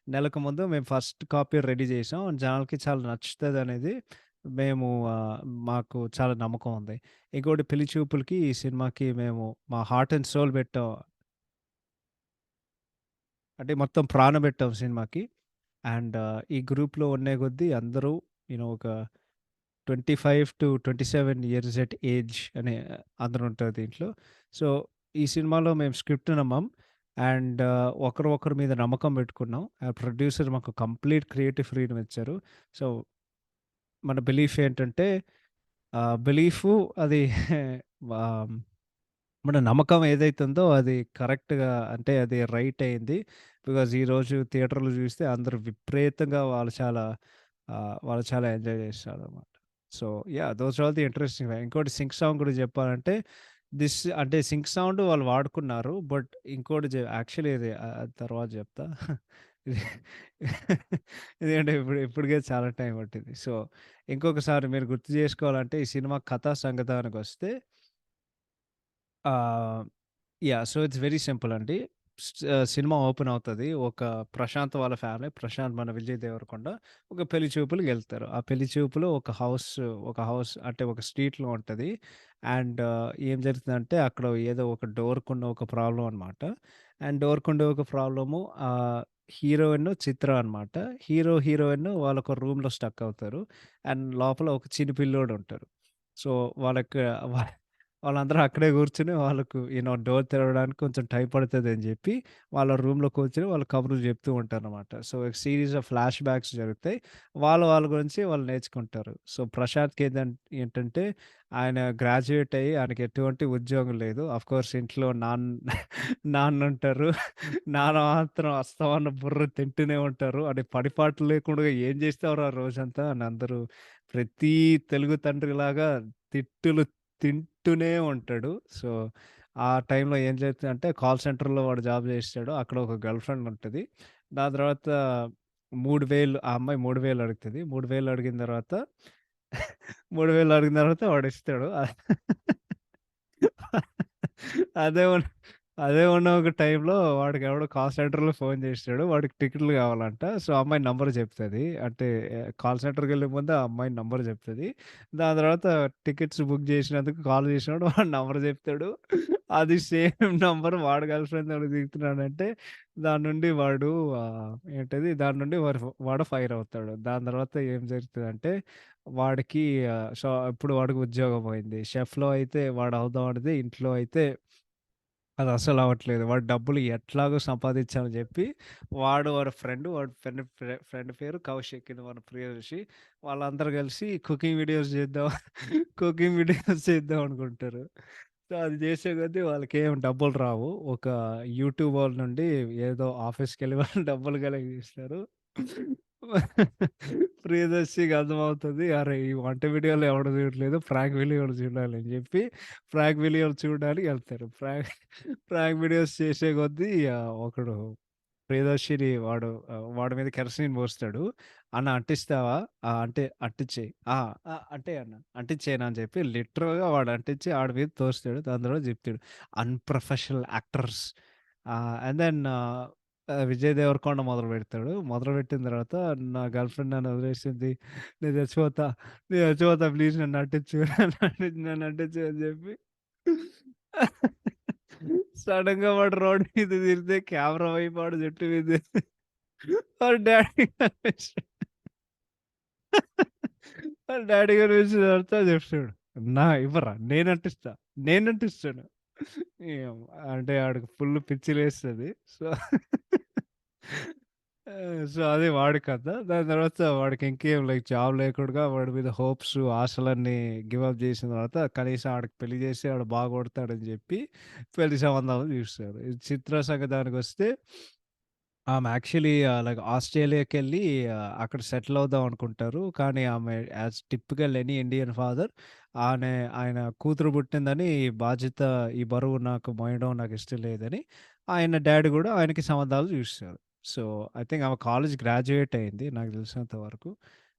Speaker 4: నెలకు ముందు మేము ఫస్ట్ కాపీ రెడీ చేసాం. జనాలకి చాలా నచ్చుతదనేది మేము మాకు చాలా నమ్మకం ఉంది. ఇంకోటి పెళ్లి చూపులకి ఈ సినిమాకి మేము మా హార్ట్ అండ్ సోల్ పెట్టాం. అంటే మొత్తం ప్రాణం పెట్టాం సినిమాకి. అండ్ ఈ గ్రూప్‌లో ఉండే కొద్దీ అందరూ ఒక 25-27 ఇయర్స్ ఎట్ ఏజ్ అనే అందరూ ఉంటారు దీంట్లో. సో, ఈ సినిమాలో మేము స్క్రిప్ట్ నమ్మాం. అండ్ ఒకరి మీద నమ్మకం పెట్టుకున్నాం. ప్రొడ్యూసర్ మాకు కంప్లీట్ క్రియేటివ్ ఫ్రీడమ్ ఇచ్చారు. సో, మన బిలీఫ్ ఏంటంటే బిలీఫు అది ఆహ్, మన నమ్మకం ఏదైతే ఉందో అది కరెక్ట్‌గా అంటే అది రైట్ అయింది. బికాజ్ ఈరోజు థియేటర్‌లో చూస్తే అందరూ విపరీతంగా వాళ్ళు చాలా ఎంజాయ్ చేస్తారనమాట. So, yeah! Those are the interesting ఇంకోటి సింక్ సాంగ్ గురించి చెప్పాలంటే అంటే సింక్ సౌండ్ వాళ్ళు వాడుకున్నారు. బట్ ఇంకోటి యాక్చువల్లీ ఇది అది తర్వాత చెప్తా. ఇది ఎందుకంటే ఇప్పటికే చాలా టైం పట్టింది. సో, ఇంకొకసారి మీరు గుర్తు చేసుకోవాలంటే ఈ సినిమా కథా సంగతానికొస్తే ఆహ్, yeah! So, it's very simple అండి. సినిమా ఓపెన్ అవుతది. ఒక ప్రశాంత్ వాళ్ళ ఫ్యామిలీ, ప్రశాంత్ మన విజయ్ దేవరకొండ ఒక పెళ్లి చూపులకెళ్తారు. ఆ పెళ్లి చూపులు ఒక హౌస్ అంటే ఒక స్ట్రీట్‌లో ఉంటది. అండ్ ఏం జరుగుతుందంటే అక్కడ ఏదో ఒక డోర్‌కున్న ఒక ప్రాబ్లమ్ అనమాట. అండ్ డోర్‌కుండే ఒక ప్రాబ్లము హీరోయిన్ చిత్ర అనమాట. హీరోయిన్ వాళ్ళొక రూమ్‌లో స్టక్ అవుతారు. అండ్ లోపల ఒక చిన్న పిల్లోడు ఉంటారు. సో, వాళ్ళకి వా వాళ్ళందరూ అక్కడే కూర్చొని వాళ్ళకు డోర్ తెరవడానికి కొంచెం టైం పడతదని జెప్పి, వాళ్ళ రూమ్‌లో కూర్చొని వాళ్ళు కబుర్లు చెప్తూ ఉంటారనమాట. సో, ఒక సీరీస్ ఆఫ్ ఫ్లాష్ బ్యాక్స్ జరుగుతాయి. వాళ్ళ గురించి వాళ్ళు నేర్చుకుంటారు. సో, ప్రశాంత్‌కి ఏంటంటే ఆయన గ్రాడ్యుయేట్ అయ్యి ఆయనకి ఎటువంటి ఉద్యోగం లేదు. ఆఫ్‌కోర్స్ ఇంట్లో నాన్నుంటారు. నాన్న మాత్రం అస్తమానం బుర్ర తింటూనే ఉంటారు. అంటే పడిపాటు లేకుండా ఏం చేస్తావురా రోజంతా అని అందరూ ప్రతి తెలుగు తండ్రిలాగా తిట్టులు తింటూనే ఉంటాడు. సో, ఆ టైంలో ఏం జరుగుతదంటే కాల్ సెంటర్‌లో వాడు జాబ్ చేస్తాడు. అక్కడ ఒక గర్ల్ ఫ్రెండ్ ఉంటది. దాని తర్వాత 3000 ఆ అమ్మాయి 3000 అడుగుతది. 3000 అడిగిన తర్వాత 3000 అడిగిన తర్వాత వాడిస్తాడు. అదే ఉన్న అదే ఉన్న ఒక టైంలో వాడికెవడో కాల్ సెంటర్‌లో ఫోన్ చేసాడు. వాడికి టికెట్లు కావాలంట. సో, ఆ అమ్మాయి నంబర్ చెప్తది. అంటే కాల్ సెంటర్‌కెళ్ళే ముందు ఆ అమ్మాయి నంబర్ చెప్తది. దాని తర్వాత టికెట్స్ బుక్ చేసినందుకు కాల్ చేసినప్పుడు వాడు నంబర్ చెప్తాడు. అది సేమ్ నంబర్ వాడి గర్ల్ ఫ్రెండ్ ఎవడికి దిగుతున్నాడంటే దాని నుండి దాని నుండి వాడు ఫైర్ అవుతాడు. దాని తర్వాత ఏం జరుగుతదంటే వాడికి ఇప్పుడు వాడికి ఉద్యోగం పోయింది. షెఫ్‌లో అయితే వాడు అవుదాం అనేది ఇంట్లో అయితే అది అస్సలు అవ్వట్లేదు. వాడు డబ్బులు ఎట్లాగో సంపాదించాలని జెప్పి, వాడి ఫ్రెండ్ పేరు కౌశిక్. ఇది మన ప్రియదర్శి. వాళ్ళందరూ కలిసి కుకింగ్ వీడియోస్ చేద్దాం అనుకుంటారు. సో, అది చేసే కొద్దీ వాళ్ళకేం డబ్బులు రావు. ఒక యూట్యూబ్ వాళ్ళ నుండి ఏదో ఆఫీస్‌కెళ్ళి వాళ్ళు డబ్బులు కలెక్ట్ చేస్తారు. ప్రియదర్శికి అర్థమవుతది. అరే! ఈ వంట వీడియోలు ఎవడు చూడట్లేదు. ప్రాంక్ వీడియోలు చూడాలని జెప్పి, ప్రాంక్ వీడియోలు చూడడానికి ఎళ్తారు. ప్రాంక్ వీడియోస్ చేసే కొద్దీ ఒకడు ప్రియదర్శిని వాడి మీద కెరసిన్ పోస్తాడు. "అన్న అంటిస్తావా? అంటే అంటిచ్చేయి." అంటేయి అన్న. అంటిచ్చేయనా అని చెప్పి లిటరల్‌గా వాడు అంటించి ఆడి మీద తోస్తాడు. దాని తర్వాత చెప్తాడు. Unprofessional actors and then Vijay Deverakonda మొదలుపెడతాడు. మొదలుపెట్టిన తర్వాత నా గర్ల్ ఫ్రెండ్ నన్ను వదిలేసింది. నేను చచ్చిపోతా. నేను చచ్చిపోతా ప్లీజ్ నన్ను అంటించు. నన్ను అంటించు అని చెప్పి సడన్‌గా వాడు రోడ్ మీద తిరిగితే కెమెరా వైపు వాడు జుట్టు మీద వాళ్ళ డ్యాడీ కనిపించాడు. వాళ్ళ డ్యాడీ కనిపించిన తర్వాత చెప్తాడు. ఇవ్వరా నేనంటిస్తా. నేనంటిస్తాను. ఏమో అంటే ఆడికి ఫుల్ పిచ్చి లేస్తది. సో సో, అది వాడి కథ. దాని తర్వాత వాడికి ఇంకేం లైక్ జాబ్ లేకుండా వాడి మీద హోప్స్, ఆశలన్నీ గివ్ అప్ చేసిన తర్వాత కనీసం ఆడికి పెళ్లి చేసి ఆడు బాగుపడతాడని చెప్పి పెళ్లి సంబంధాలు చూస్తారు. ఈ చిత్ర సంగతానికొస్తే ఆమె యాక్చువల్లీ లైక్ ఆస్ట్రేలియాకెళ్ళి అక్కడ సెటిల్ అవుదాం అనుకుంటారు. కానీ ఆమె as typical any Indian father ఆయన కూతురు పుట్టిందని ఈ బాధ్యత, ఈ బరువు నాకు మోయడం నాకిష్టం లేదని ఆయన డ్యాడీ గూడా ఆయనకి సంబంధాలు చూస్తారు. సో, ఐ థింక్ ఆమె కాలేజ్ గ్రాడ్యుయేట్ అయింది నాకు తెలిసినంత వరకు.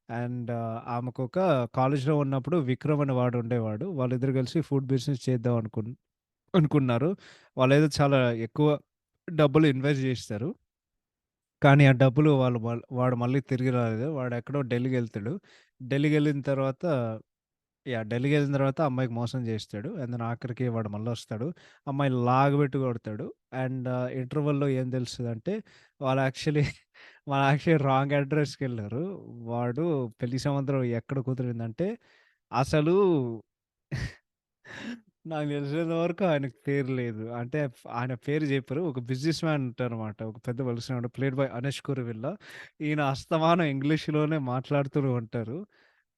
Speaker 4: అండ్ ఆమెకొక కాలేజ్‌లో ఉన్నప్పుడు విక్రమ్ అనే వాడు ఉండేవాడు. వాళ్ళిద్దరూ కలిసి ఫుడ్ బిజినెస్ చేద్దాం అనుకున్నారు. వాళ్ళేదో చాలా ఎక్కువ డబ్బులు ఇన్వెస్ట్ చేస్తారు. కానీ ఆ డబ్బులు వాడు మళ్ళీ తిరిగి రాలేదు. వాడెక్కడో ఢిల్లీకెళ్తాడు. ఢిల్లీకెళ్ళిన తర్వాత ఢిల్లీకెళ్ళిన తర్వాత అమ్మాయికి మోసం చేస్తాడు. అండ్ దెన్ ఆఖరికి వాడు మళ్ళొస్తాడు. అమ్మాయిని లాగబెట్టి కొడతాడు. అండ్ ఇంటర్వల్‌లో ఏం తెలుస్తదంటే వాళ్ళు యాక్చువల్లీ వాళ్ళు యాక్చువల్లీ రాంగ్ అడ్రస్‌కెళ్లారు. వాడు పెళ్లి సంవత్సరం ఎక్కడ కుదిరిందంటే అసలు నాకు తెలిసినంత వరకు ఆయనకి పేరు లేదు. అంటే ఆయన పేరు చెప్పరు. ఒక బిజినెస్ మ్యాన్ ఉంటారనమాట. ఒక పెద్ద వలసినోడు ప్లేడ్ బై అనీష్ కురువిల్లా. ఈయన అస్తమానం ఇంగ్లీష్‌లోనే మాట్లాడుతూ ఉంటారు.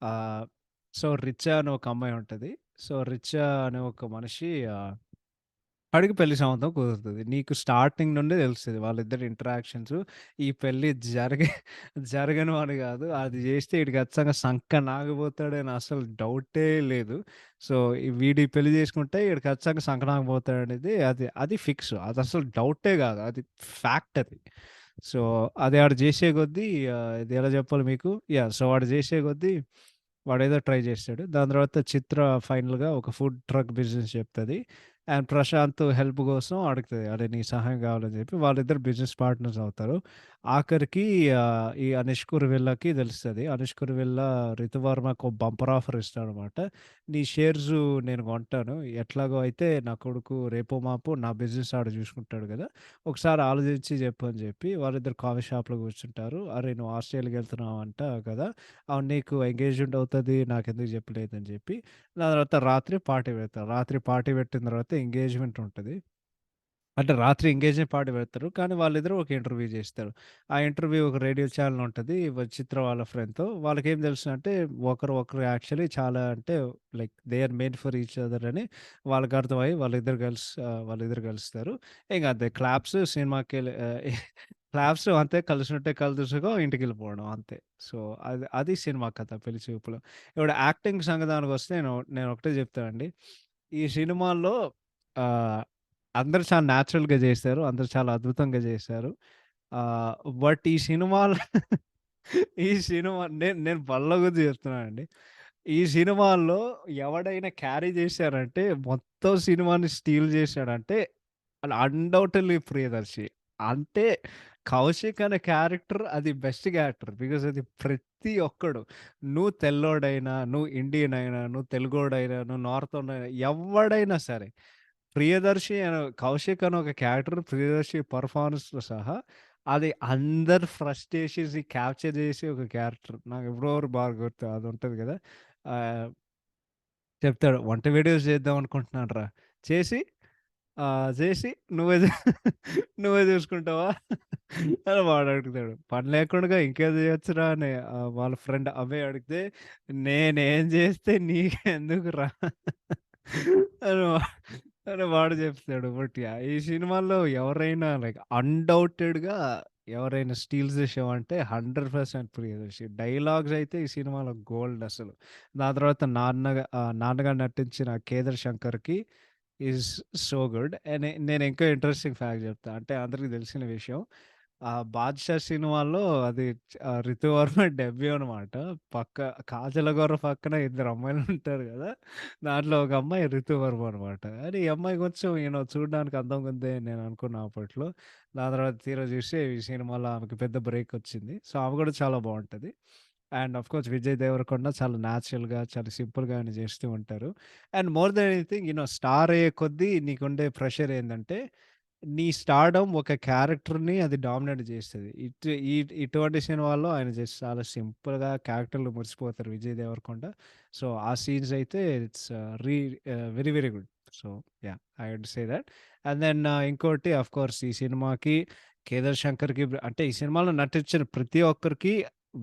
Speaker 4: ఆహ్, సో, రిచా అని ఒక అమ్మాయి ఉంటది. సో, రిచా అనే ఒక మనిషి వాడికి పెళ్లి సంబంధం కుదురుతది. నీకు స్టార్టింగ్ నుండే తెలుస్తది వాళ్ళిద్దరి ఇంటరాక్షన్స్. ఈ పెళ్లి జరగని వాడు గాదు. అది జేస్తే ఈడికి అచ్చంగా సంక నాగబోతాడని అసలు డౌటే లేదు. సో, వీడు ఈ పెళ్లి చేసుకుంటే ఈడికి అచ్చంగా సంక నాగబోతాడనేది అది ఫిక్స్. అదసలు డౌటే గాదు. అది ఫ్యాక్ట్ అది. సో, అది ఆడు జేసే కొద్దీ ఇది ఎలా జెప్పాలి మీకు? సో, వాడు జేసే కొద్దీ వాడేదో ట్రై జేస్తాడు. దాని తర్వాత చిత్ర ఫైనల్‌గా ఒక ఫుడ్ ట్రక్ బిజినెస్ చెప్తది. అండ్ ప్రశాంత్ హెల్ప్ కోసం అడుగుతది. అరే! నీ సహాయం కావాలని చెప్పి వాళ్ళిద్దరు బిజినెస్ పార్ట్నర్స్ అవుతారు. ఆఖరికి ఈ అనీష్ కురువిల్లాకి తెలుస్తది. అనీష్ కురువిల్లా రితువర్మకు బంపర్ ఆఫర్ ఇస్తాడనమాట. నీ షేర్స్ నేను కొంటాను. ఎట్లాగో అయితే నా కొడుకు రేపో మాపో నా బిజినెస్ ఆడు చూసుకుంటాడు కదా! ఒకసారి ఆలోచించి చెప్పు అని చెప్పి వాళ్ళిద్దరు కాఫీ షాప్‌లో కూర్చుంటారు. అరే! నువ్వు ఆస్ట్రేలియాకి వెళ్తున్నావంట కదా! అవును నీకు ఎంగేజ్‌మెంట్ అవుతది. నాకెందుకు చెప్పలేదని చెప్పి దాని తర్వాత రాత్రి పార్టీ పెడతారు. రాత్రి పార్టీ పెట్టిన తర్వాత ఎంగేజ్‌మెంట్ ఉంటది. అంటే రాత్రి ఎంగేజ్‌మెంట్ పార్టీ పెడతారు. కానీ వాళ్ళిద్దరూ ఒక ఇంటర్వ్యూ చేస్తారు. ఆ ఇంటర్వ్యూ ఒక రేడియో ఛానెల్ ఉంటది. చిత్ర వాళ్ళ ఫ్రెండ్‌తో. వాళ్ళకేం తెలుసంటే ఒకరు యాక్చువల్లీ చాలా అంటే like they are made for each other అని వాళ్ళకి అర్థమయ్యి వాళ్ళిద్దరు కలుస్తారు. ఇంక అంతే క్లాప్స్ క్లాప్స్ అంతే కలిసినట్టే కలుసుకో ఇంటికెళ్ళిపోవడం అంతే. సో, అది సినిమా కథ 'పెళ్లి చూపులు'. ఇప్పుడు యాక్టింగ్ సంగతానికొస్తే నేను ఒకటే చెప్తానండి. ఈ సినిమాల్లో ఆహ్, అందరూ చాలా న్యాచురల్‌గా చేశారు. అందరూ చాలా అద్భుతంగా చేశారు. ఆహ్, బట్ ఈ సినిమాలో ఈ సినిమా నేను బల్లగుద్ది చెప్తున్నానండి. ఈ సినిమాల్లో ఎవడైనా క్యారీ చేశారంటే మొత్తం సినిమాని స్టీల్ చేశాడంటే అది అన్‌డౌటెడ్‌లీ ప్రియదర్శి. అంటే కౌశిక్ అనే క్యారెక్టర్ అది బెస్ట్ క్యారెక్టర్. బికాజ్ అది ప్రతి ఒక్కడు నువ్వు తెల్లోడైనా, నువ్వు ఇండియన్ అయినా, నువ్వు తెలుగోడైనా, నువ్వు నార్తోడైనా ఎవ్వడైనా సరే కౌశిక్ అనే ఒక క్యారెక్టర్ 'ప్రియదర్శి' పెర్ఫార్మన్స్‌తో సహా అది అందరి ఫ్రస్ట్రేషన్స్‌ని క్యాప్చర్ చేసే ఒక క్యారెక్టర్. నాకు ఎప్పుడో బాగా గుర్తు అది ఉంటది కదా! ఆహ్, చెప్తాడు వంట వీడియోస్ చేద్దాం అనుకుంటున్నానురా. చేసి చేసి నువ్వే చూసుకుంటావా? అని వాడు అడుగుతాడు. పని లేకుండా ఇంకేం చేయొచ్చురా అని వాళ్ళ ఫ్రెండ్ అభయ్ అడిగితే, నేనేం చేస్తే నీకెందుకురా? అని వా అని వాడు చెప్తాడు. బట్ ఈ సినిమాలో ఎవరైనా లైక్ అన్‌డౌటెడ్‌గా ఎవరైనా స్టీల్స్ ది షో అంటే 100% ప్రియదర్శి. డైలాగ్స్ అయితే ఈ సినిమాలో గోల్డ్ అసలు. దాని తర్వాత నాన్నగా నటించిన కేదార్ శంకర్‌కి ఈజ్ సో గుడ్. అండ్ నేను ఇంకా ఇంట్రెస్టింగ్ ఫ్యాక్ట్ చెప్తా. అంటే అందరికి తెలిసిన విషయం. 'బాద్‌షా' సినిమాలో అది 'రితు వర్మ' డెబ్యూ అనమాట. పక్క 'కాజల్ అగర్వాల్' పక్కన ఇద్దరు అమ్మాయిలు ఉంటారు కదా! దాంట్లో ఒక అమ్మాయి 'రితు వర్మ' అనమాట. అరే! ఈ అమ్మాయి కొంచెం చూడడానికి అందంగా ఉంది అని నేను అనుకున్నా అప్పట్లో. దాని తర్వాత తీరా చూస్తే ఈ సినిమాలో ఆమెకి పెద్ద బ్రేక్ వచ్చింది. సో, ఆమె కూడా చాలా బావుంటది. And of course Vijay Devarakonda చాలా న్యాచురల్‌గా, చాలా సింపుల్‌గా ఆయన చేస్తూ ఉంటారు. And more than anything star అయ్యే కొద్దీ నీకుండే ప్రెషర్ ఏందంటే, నీ స్టార్డమ్ ఒక క్యారెక్టర్‌ని అది డామినేట్ చేస్తది. ఇటువంటి సినిమాల్లో ఆయన జస్ట్ చాలా సింపుల్‌గా క్యారెక్టర్‌లో మురిసిపోతారు విజయ్ దేవరకొండ. సో, ఆ సీన్స్ అయితే it's re very, very good. So, yeah! I would say that. And then ఇంకోటి ఆఫ్ కోర్స్ ఈ సినిమాకి 'కేదార్ శంకర్‌కి' అంటే ఈ సినిమాలో నటించిన ప్రతి ఒక్కరికి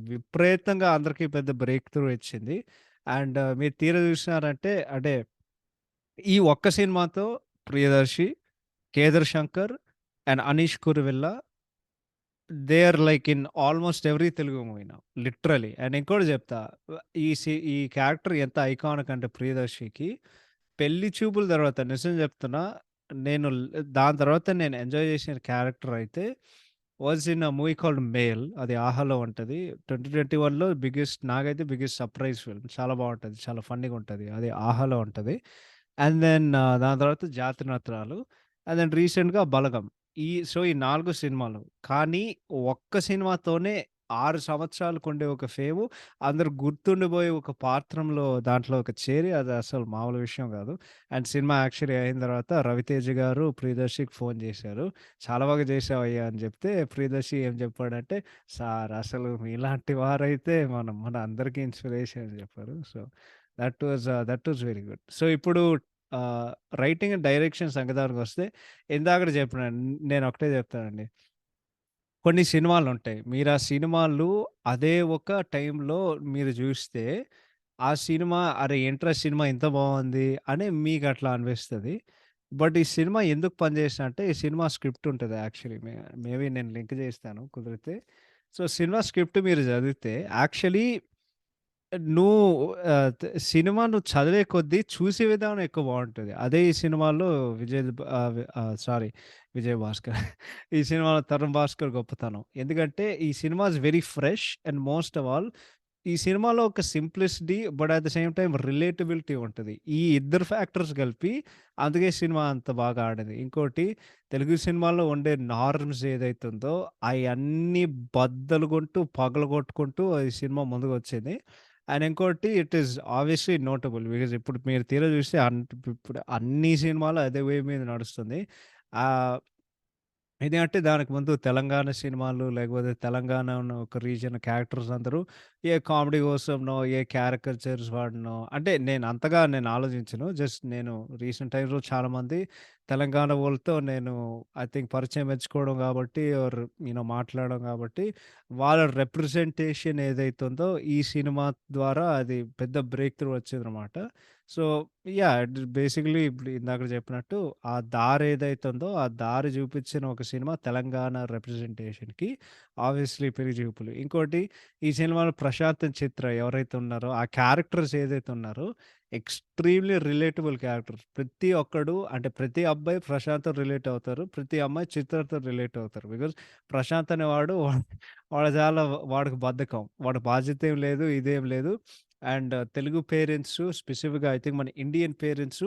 Speaker 4: విపరీతంగా అందరికి పెద్ద బ్రేక్ త్రూ ఇచ్చింది. అండ్ మీరు తీరా చూసినారంటే అంటే ఈ ఒక్క సినిమాతో 'Priyadarshi', 'Kedar Shankar' and 'Anish Kuruvilla' they are like in almost every Telugu movie now literally. And ఇంకోటి చెప్తా ఈ క్యారెక్టర్ ఎంత ఐకానిక్ అంటే 'ప్రియదర్శికి' పెళ్లి చూపుల తర్వాత నిజం చెప్తున్నా నేను దాని తర్వాత నేను ఎంజాయ్ చేసిన క్యారెక్టర్ అయితే was in a movie called 'male' అది 'ఆహాలో' ఉంటది. 2021లో నాకైతే బిగ్గెస్ట్ సర్ప్రైజ్ ఫిల్మ్. చాలా బావుంటది. చాలా ఫన్నీగా ఉంటది. అది 'ఆహాలో' ఉంటది. అండ్ దెన్ దాని తర్వాత 'జాతిరత్నాలు' అండ్ దెన్ రీసెంట్‌గా 'బలగం.' ఈ 4 సినిమాలు. కానీ ఒక్క సినిమాతోనే 6 సంవత్సరాలకుండే ఒక ఫేము అందరూ గుర్తుండిపోయే ఒక పాత్రంలో దాంట్లోకి చేరి అది అసలు మామూలు విషయం కాదు. అండ్ సినిమా యాక్చువల్లీ అయిన తర్వాత 'రవితేజ' గారు 'ప్రియదర్శికి' ఫోన్ చేశారు. "చాలా బాగా చేశావయ్యా" అని చెప్తే 'ప్రియదర్శి' ఏం చెప్పాడంటే, "సార్ అసలు మీలాంటి వారైతే మన అందరికీ ఇన్‌స్పిరేషన్" అని చెప్పారు. So, that was very good. So, ఇప్పుడు రైటింగ్ అండ్ డైరెక్షన్ సంగతానికొస్తే ఇందాకడ చెప్పినాను. నేనొకటే చెప్తానండి. కొన్ని సినిమాలుంటాయి. మీరు ఆ సినిమాలు అదే ఒక టైంలో మీరు జూస్తే, ఆ సినిమా అరే! ఏంట్రా సినిమా ఇంత బావుంది అని మీకట్లా అనిపిస్తది. బట్ ఈ సినిమా ఎందుకు పనిచేసినంటే, ఈ సినిమా స్క్రిప్ట్ ఉంటది యాక్చువల్లీ. మేబీ నేను లింక్ చేస్తాను కుదిరితే. సో, సినిమా స్క్రిప్ట్ మీరు చదివితే యాక్చువల్లీ నువ్వు సినిమా నువ్వు చదివే కొద్దీ చూసే విధానం ఎక్కువ బావుంటది. అదే ఈ సినిమాలో సారీ, విజయ్ భాస్కర్. ఈ సినిమాలో తరుణ్ భాస్కర్ గొప్పతనం. ఎందుకంటే ఈ cinema is very fresh and most of all ఈ సినిమాలో ఒక simplicity but at the same time relatability ఉంటది. ఈ ఇద్దరు ఫ్యాక్టర్స్ కలిపి అందుకే సినిమా అంత బాగా ఆడింది. ఇంకోటి తెలుగు సినిమాలో ఉండే నార్మ్స్ ఏదైతే ఉందో అయన్నీ బద్దలు కొట్టు పగలగొట్టుకుంటూ ఈ సినిమా ముందుకొచ్చింది. అండ్ ఇంకోటి it is obviously notable. Because ఇప్పుడు మీరు తీరా చూస్తే ఇప్పుడు అన్ని సినిమాలు అదే వే మీద నడుస్తుంది. ఆహ్ ఎందుకంటే దానికి ముందు తెలంగాణ సినిమాలు లేకపోతే తెలంగాణ ఉన్న ఒక రీజియన్ క్యారెక్టర్స్ అందరూ ఏ కామెడీ కోసంనో, ఏ క్యారికేచర్స్ వాడినో అంటే నేను అంతగా ఆలోచించను. జస్ట్ నేను రీసెంట్ టైమ్స్‌లో చాలామంది తెలంగాణ వోళ్ళతో నేను ఐ థింక్ పరిచయం పెంచుకోవడం కాబట్టి ఆర్ మాట్లాడడం కాబట్టి వాళ్ళ రిప్రజెంటేషన్ ఏదైతే ఉందో ఈ సినిమా ద్వారా అది పెద్ద బ్రేక్ త్రూ వచ్చిందనమాట. So, yeah! ఇట్ బేసికల్లీ ఇప్పుడు ఇందాక చెప్పినట్టు ఆ దారి ఏదైతే ఉందో, ఆ దారి చూపించిన ఒక సినిమా తెలంగాణ రిప్రజెంటేషన్‌కి ఆబ్వియస్‌లీ 'పెళ్లి చూపులు'. ఇంకోటి ఈ సినిమాలో ప్రశాంత్, చిత్ర ఎవరైతే ఉన్నారో ఆ క్యారెక్టర్స్ ఏదైతే ఉన్నారో ఎక్స్‌ట్రీమ్‌లీ రిలేటబుల్ క్యారెక్టర్స్. ప్రతి ఒక్కడు అంటే ప్రతి అబ్బాయి ప్రశాంత్‌తో రిలేట్ అవుతారు. ప్రతి అమ్మాయి చిత్రతో రిలేట్ అవుతారు. బికాజ్ ప్రశాంత్ అనేవాడు వాడు చాలా వాడికి బద్ధకం. వాడి బాధ్యత ఏం లేదు, ఇదేం లేదు. అండ్ తెలుగు పేరెంట్స్ స్పెసిఫిక్‌గా ఐ థింక్ మన ఇండియన్ పేరెంట్స్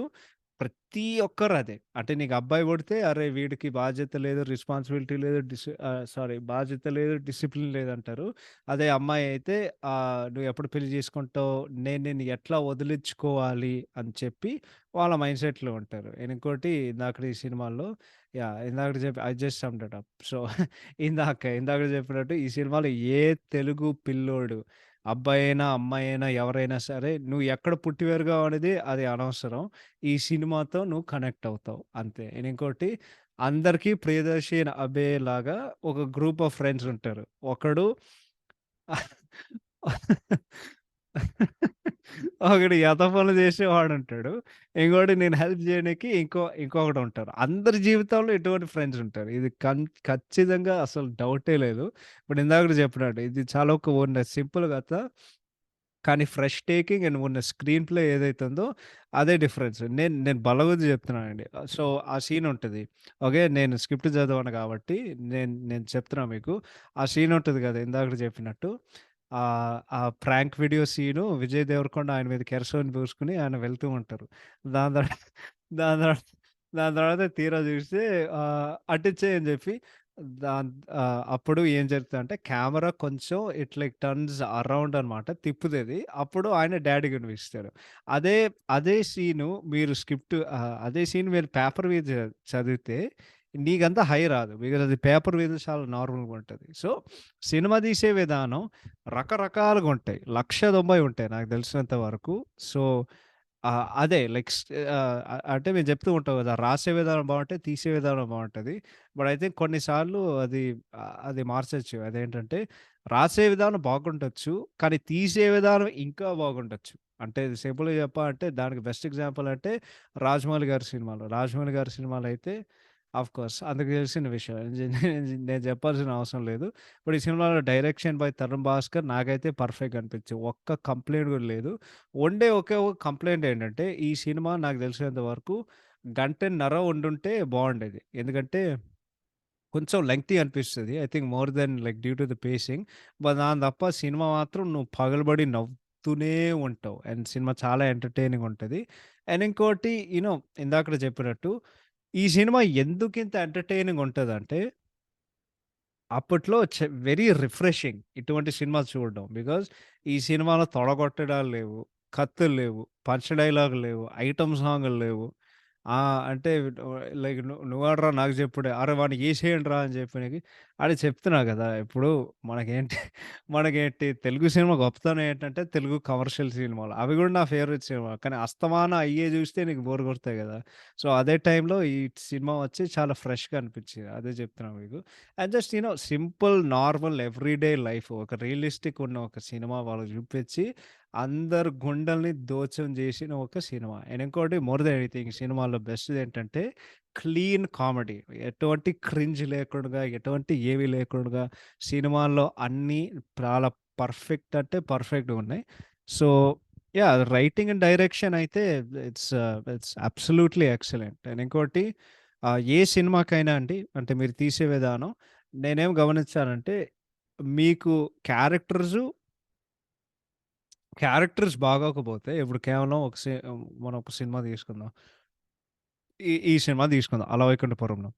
Speaker 4: ప్రతి ఒక్కరు అదే. అంటే నీకు అబ్బాయి పుడితే అరే! వీడికి బాధ్యత లేదు, రెస్పాన్సిబిలిటీ లేదు, సారీ బాధ్యత లేదు, డిసిప్లిన్ లేదంటారు. అదే అమ్మాయి అయితే నువ్వు ఎప్పుడు పెళ్లి చేసుకుంటావు? నేను నిన్ను ఎట్లా వదిలించుకోవాలి అని చెప్పి వాళ్ళ మైండ్ సెట్‌లో ఉంటారు. అండ్ ఇంకోటి ఇందాకడ ఈ సినిమాలో యాహ్! ఇందాకడ చెప్పి I just summed it up. So, ఇందాక చెప్పినట్టు ఈ సినిమాలో ఏ తెలుగు పిల్లోడు అబ్బాయైనా, అమ్మాయైనా ఎవరైనా సరే నువ్వు ఎక్కడ పుట్టి పెరిగావు అనేది అది అనవసరం. ఈ సినిమాతో నువ్వు కనెక్ట్ అవుతావు అంతే. అండ్ ఇంకోటి అందరికీ ప్రియదర్శి అండ్ అభయ్ లాగా ఒక గ్రూప్ ఆఫ్ ఫ్రెండ్స్ ఉంటారు. ఒకడు ఒకడు ఎత పనులు చేసేవాడుంటాడు. ఇంకోటి నేను హెల్ప్ చేయనికి ఇంకొకడుంటారు. అందరి జీవితంలో ఇటువంటి ఫ్రెండ్స్ ఉంటారు. ఇది ఖచ్చితంగా అసలు డౌటే లేదు. ఇప్పుడు ఇందాకడ చెప్పినట్టు ఇది చాలా ఒక ఉన్న సింపుల్ కథ. కానీ ఫ్రెష్ టేకింగ్ అండ్ ఉన్న స్క్రీన్ ప్లే ఏదైతే ఉందో అదే డిఫరెన్స్. నేను నేను బల్ల గుద్ది చెప్తున్నానండి. సో, ఆ సీన్ ఉంటది. ఓకే. నేను స్క్రిప్ట్ చదవను కాబట్టి నేను చెప్తున్నా మీకు. ఆ సీన్ ఉంటది కదా! ఇందాకడ చెప్పినట్టు. ఆ prank video scene Vijay Devarakonda ఆయన మీద కెరసోన్ పూసుకొని ఆయన వెళ్తూ ఉంటారు. దాని తర్వాత దాని తర్వాత దాని తర్వాత తీరా చూస్తే అటిచ్చేయి అని చెప్పి దాన్ అప్పుడు ఏం జరుగుతదంటే కెమెరా కొంచెం ఇట్ లైక్ టర్న్స్ అరౌండ్ అనమాట. తిప్పుతది. అప్పుడు ఆయన డ్యాడీ కనిపిస్తాడు. అదే అదే సీను మీరు అదే సీన్ మీరు పేపర్ మీద చదివితే నీకంత హై రాదు. బికాజ్ అది పేపర్ మీద చాలా నార్మల్‌గా ఉంటది. సో, సినిమా తీసే విధానం రకరకాలుగా ఉంటాయి. 1,90,000 ఉంటాయి నాకు తెలిసినంత వరకు. సో, అదే లైక్ అంటే మేము చెప్తూ ఉంటాం కదా! రాసే విధానం బావుంటే, తీసే విధానం బావుంటది. బట్ అయితే కొన్ని సార్లు అది మార్చొచ్చు. అదేంటంటే రాసే విధానం బాగుండొచ్చు. కానీ తీసే విధానం ఇంకా బాగుండొచ్చు. అంటే సింపుల్‌గా చెప్పాలంటే దానికి బెస్ట్ ఎగ్జాంపుల్ అంటే 'రాజమౌళి' గారి సినిమాలు. 'రాజమౌళి' గారి సినిమాలు అయితే ఆఫ్‌కోర్స్ అందరికి తెలిసిన విషయం. నేను చెప్పాల్సిన అవసరం లేదు. ఇప్పుడు ఈ సినిమాలో డైరెక్షన్ బై తరుణ్ భాస్కర్ నాకైతే పర్ఫెక్ట్‌గా అనిపించింది. ఒక్క కంప్లెయింట్ కూడా లేదు. ఒకే ఒక కంప్లెయింట్ ఏంటంటే ఈ సినిమా నాకు తెలిసినంత వరకు గంటన్నర ఉండుంటే బావుండేది. ఎందుకంటే కొంచెం లెంగ్తీ అనిపిస్తది. I think more than like due to the facing. దాని తప్ప సినిమా మాత్రం నువ్వు పగలబడి నవ్వుతూనే ఉంటావు. అండ్ సినిమా చాలా ఎంటర్‌టైనింగ్ ఉంటది. అండ్ ఇంకోటి ఇందాకడ చెప్పినట్టు ఈ సినిమా ఎందుకింత ఎంటర్‌టైనింగ్ ఉంటదంటే అప్పట్లో వెరీ రిఫ్రెషింగ్ ఇటువంటి సినిమాలు చూడడం. బికాజ్ ఈ సినిమాలో తొడగొట్టడాలు లేవు, కత్తులు లేవు, పంచ్ డైలాగులు లేవు, ఐటెమ్ సాంగులు లేవు. అంటే లైక్ నువ్వెవడ్రా నాకు చెప్పుడు, అరె వాడిని ఏసేయండిరా అని చెప్పనికి ఆడ చెప్తున్నా కదా! ఇప్పుడు మనకేంటి మనకేంటి తెలుగు సినిమా గొప్పతనం ఏంటంటే తెలుగు కమర్షియల్ సినిమాలు. అవి కూడా నా ఫేవరెట్ సినిమాలు. కానీ అస్తమానం అయ్యే చూస్తే నీకు బోర్ కొడతాయి కదా! సో, అదే టైంలో ఈ సినిమా వచ్చి చాలా ఫ్రెష్‌గా అనిపించింది. అదే చెప్తున్నా మీకు. And just simple, normal, everyday life ఒక రియలిస్టిక్ ఉన్న ఒక సినిమా వాళ్ళకి చూపించి, అందరు గుండెల్ని దోచం చేసిన ఒక సినిమా. అండ్ ఇంకోటి మోర్ దెన్ ఎనీథింగ్ సినిమాలో బెస్ట్‌దేంటంటే క్లీన్ కామెడీ. ఎటువంటి క్రింజ్ లేకుండా, ఎటువంటి ఏవి లేకుండా సినిమాల్లో అన్నీ చాలా పర్ఫెక్ట్ అంటే పర్ఫెక్ట్‌గా ఉన్నాయి. So, yeah! Writing and direction అయితే ఇట్స్ అబ్సల్యూట్‌లీ ఎక్సలెంట్. అండ్ ఇంకోటి ఏ సినిమాకైనా అండి అంటే మీరు తీసే విధానం నేనేం గమనించానంటే మీకు క్యారెక్టర్సు క్యారెక్టర్స్ బాగోకపోతే ఇప్పుడు కేవలం మనం ఒక సినిమా తీసుకుందాం. ఈ సినిమా తీసుకుందాం 'అలవైకుంఠపురంలో'.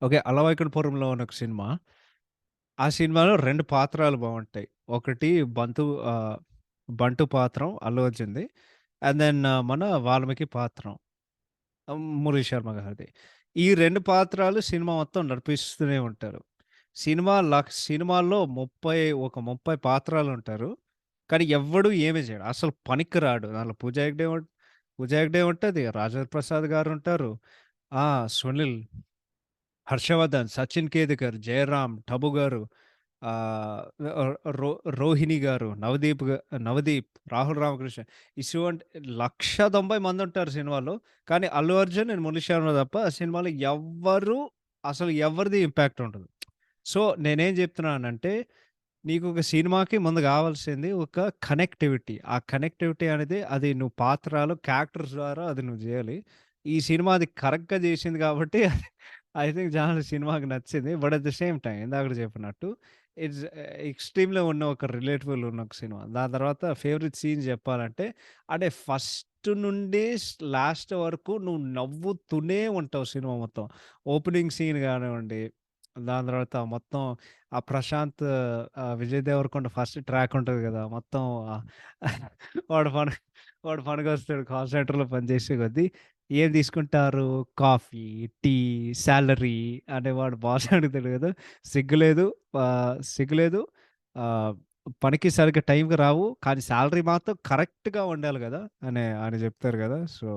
Speaker 4: ఓకే. 'అలవైకుంఠపురంలో' అని ఒక సినిమా. ఆ సినిమాలో 2 పాత్రలు బావుంటాయి. ఒకటి ఆహ్, 'బంటు' పాత్రం అల్లు అర్జున్‌ది. అండ్ దెన్ మన 'వాల్మీకి' పాత్రం 'మురళీ శర్మ' గారిది. ఈ 2 పాత్రలు సినిమా మొత్తం నడిపిస్తూనే ఉంటారు. సినిమాల్లో 30 పాత్రలుంటారు. కానీ ఎవ్వడు ఏమి చేయడు. అసలు పనికిరాడు. దాంట్లో పూజా హెగ్డే ఉంటది. రాజేంద్ర ప్రసాద్ గారుంటారు. ఆ! సునీల్, హర్షవర్ధన్, సచిన్ కేదికర్, జయరాం, టబు గారు, ఆహ్, ఆహ్, రో రోహిణి గారు, నవదీప్, రాహుల్ రామకృష్ణ ఇటువంటి 1,90,000 మందుంటారు సినిమాలో. కానీ అల్లు అర్జున్ అండ్ మురళీ శర్మ తప్ప ఆ సినిమాలో అసలు ఎవరిది ఇంపాక్ట్ ఉండదు. సో, నేనేం చెప్తున్నానంటే నీకొక సినిమాకి ముందు గావాల్సింది ఒక కనెక్టివిటీ. ఆ కనెక్టివిటీ అనేది అది నువ్వు పాత్రలు, క్యారెక్టర్స్ ద్వారా అది నువ్వు జేయాలి. ఈ సినిమా అది కరెక్ట్‌గా జేసింది గాబట్టి ఐ థింక్ జనాలకి సినిమాకి నచ్చింది. But at the same time ఇందాకడ చెప్పినట్టు ఇట్స్ ఎక్స్‌ట్రీమ్‌లో ఉన్న ఒక రిలేటబుల్ ఉన్న ఒక సినిమా. దాని తర్వాత ఫేవరెట్ సీన్ జెప్పాలంటే అంటే ఫస్ట్ నుండి లాస్ట్ వరకు నువ్వు నవ్వుతూనే ఉంటావు సినిమా మొత్తం. ఓపెనింగ్ సీన్ గానివ్వండి, దాని తర్వాత మొత్తం ప్రశాంత్, 'విజయ్ దేవరకొండ' ఫస్ట్ ట్రాక్ ఉంటది గదా! మొత్తం ఆహ్, వాడు పన వాడు పనికొస్తాడు కాల్ సెంటర్‌లో పనిచేసే కొద్దీ. ఏం తీసుకుంటారు? కాఫీ, టీ, సాలరీ అని వాడు బాస్ అడుగుతాడు గదా! సిగ్గులేదు సిగ్గులేదు ఆహ్, పనికి సరిగ్గా టైంకి రావు. కానీ సాలరీ మాత్రం కరెక్ట్‌గా ఉండాలి గదా! అని ఆయన జెప్తారు గదా! So,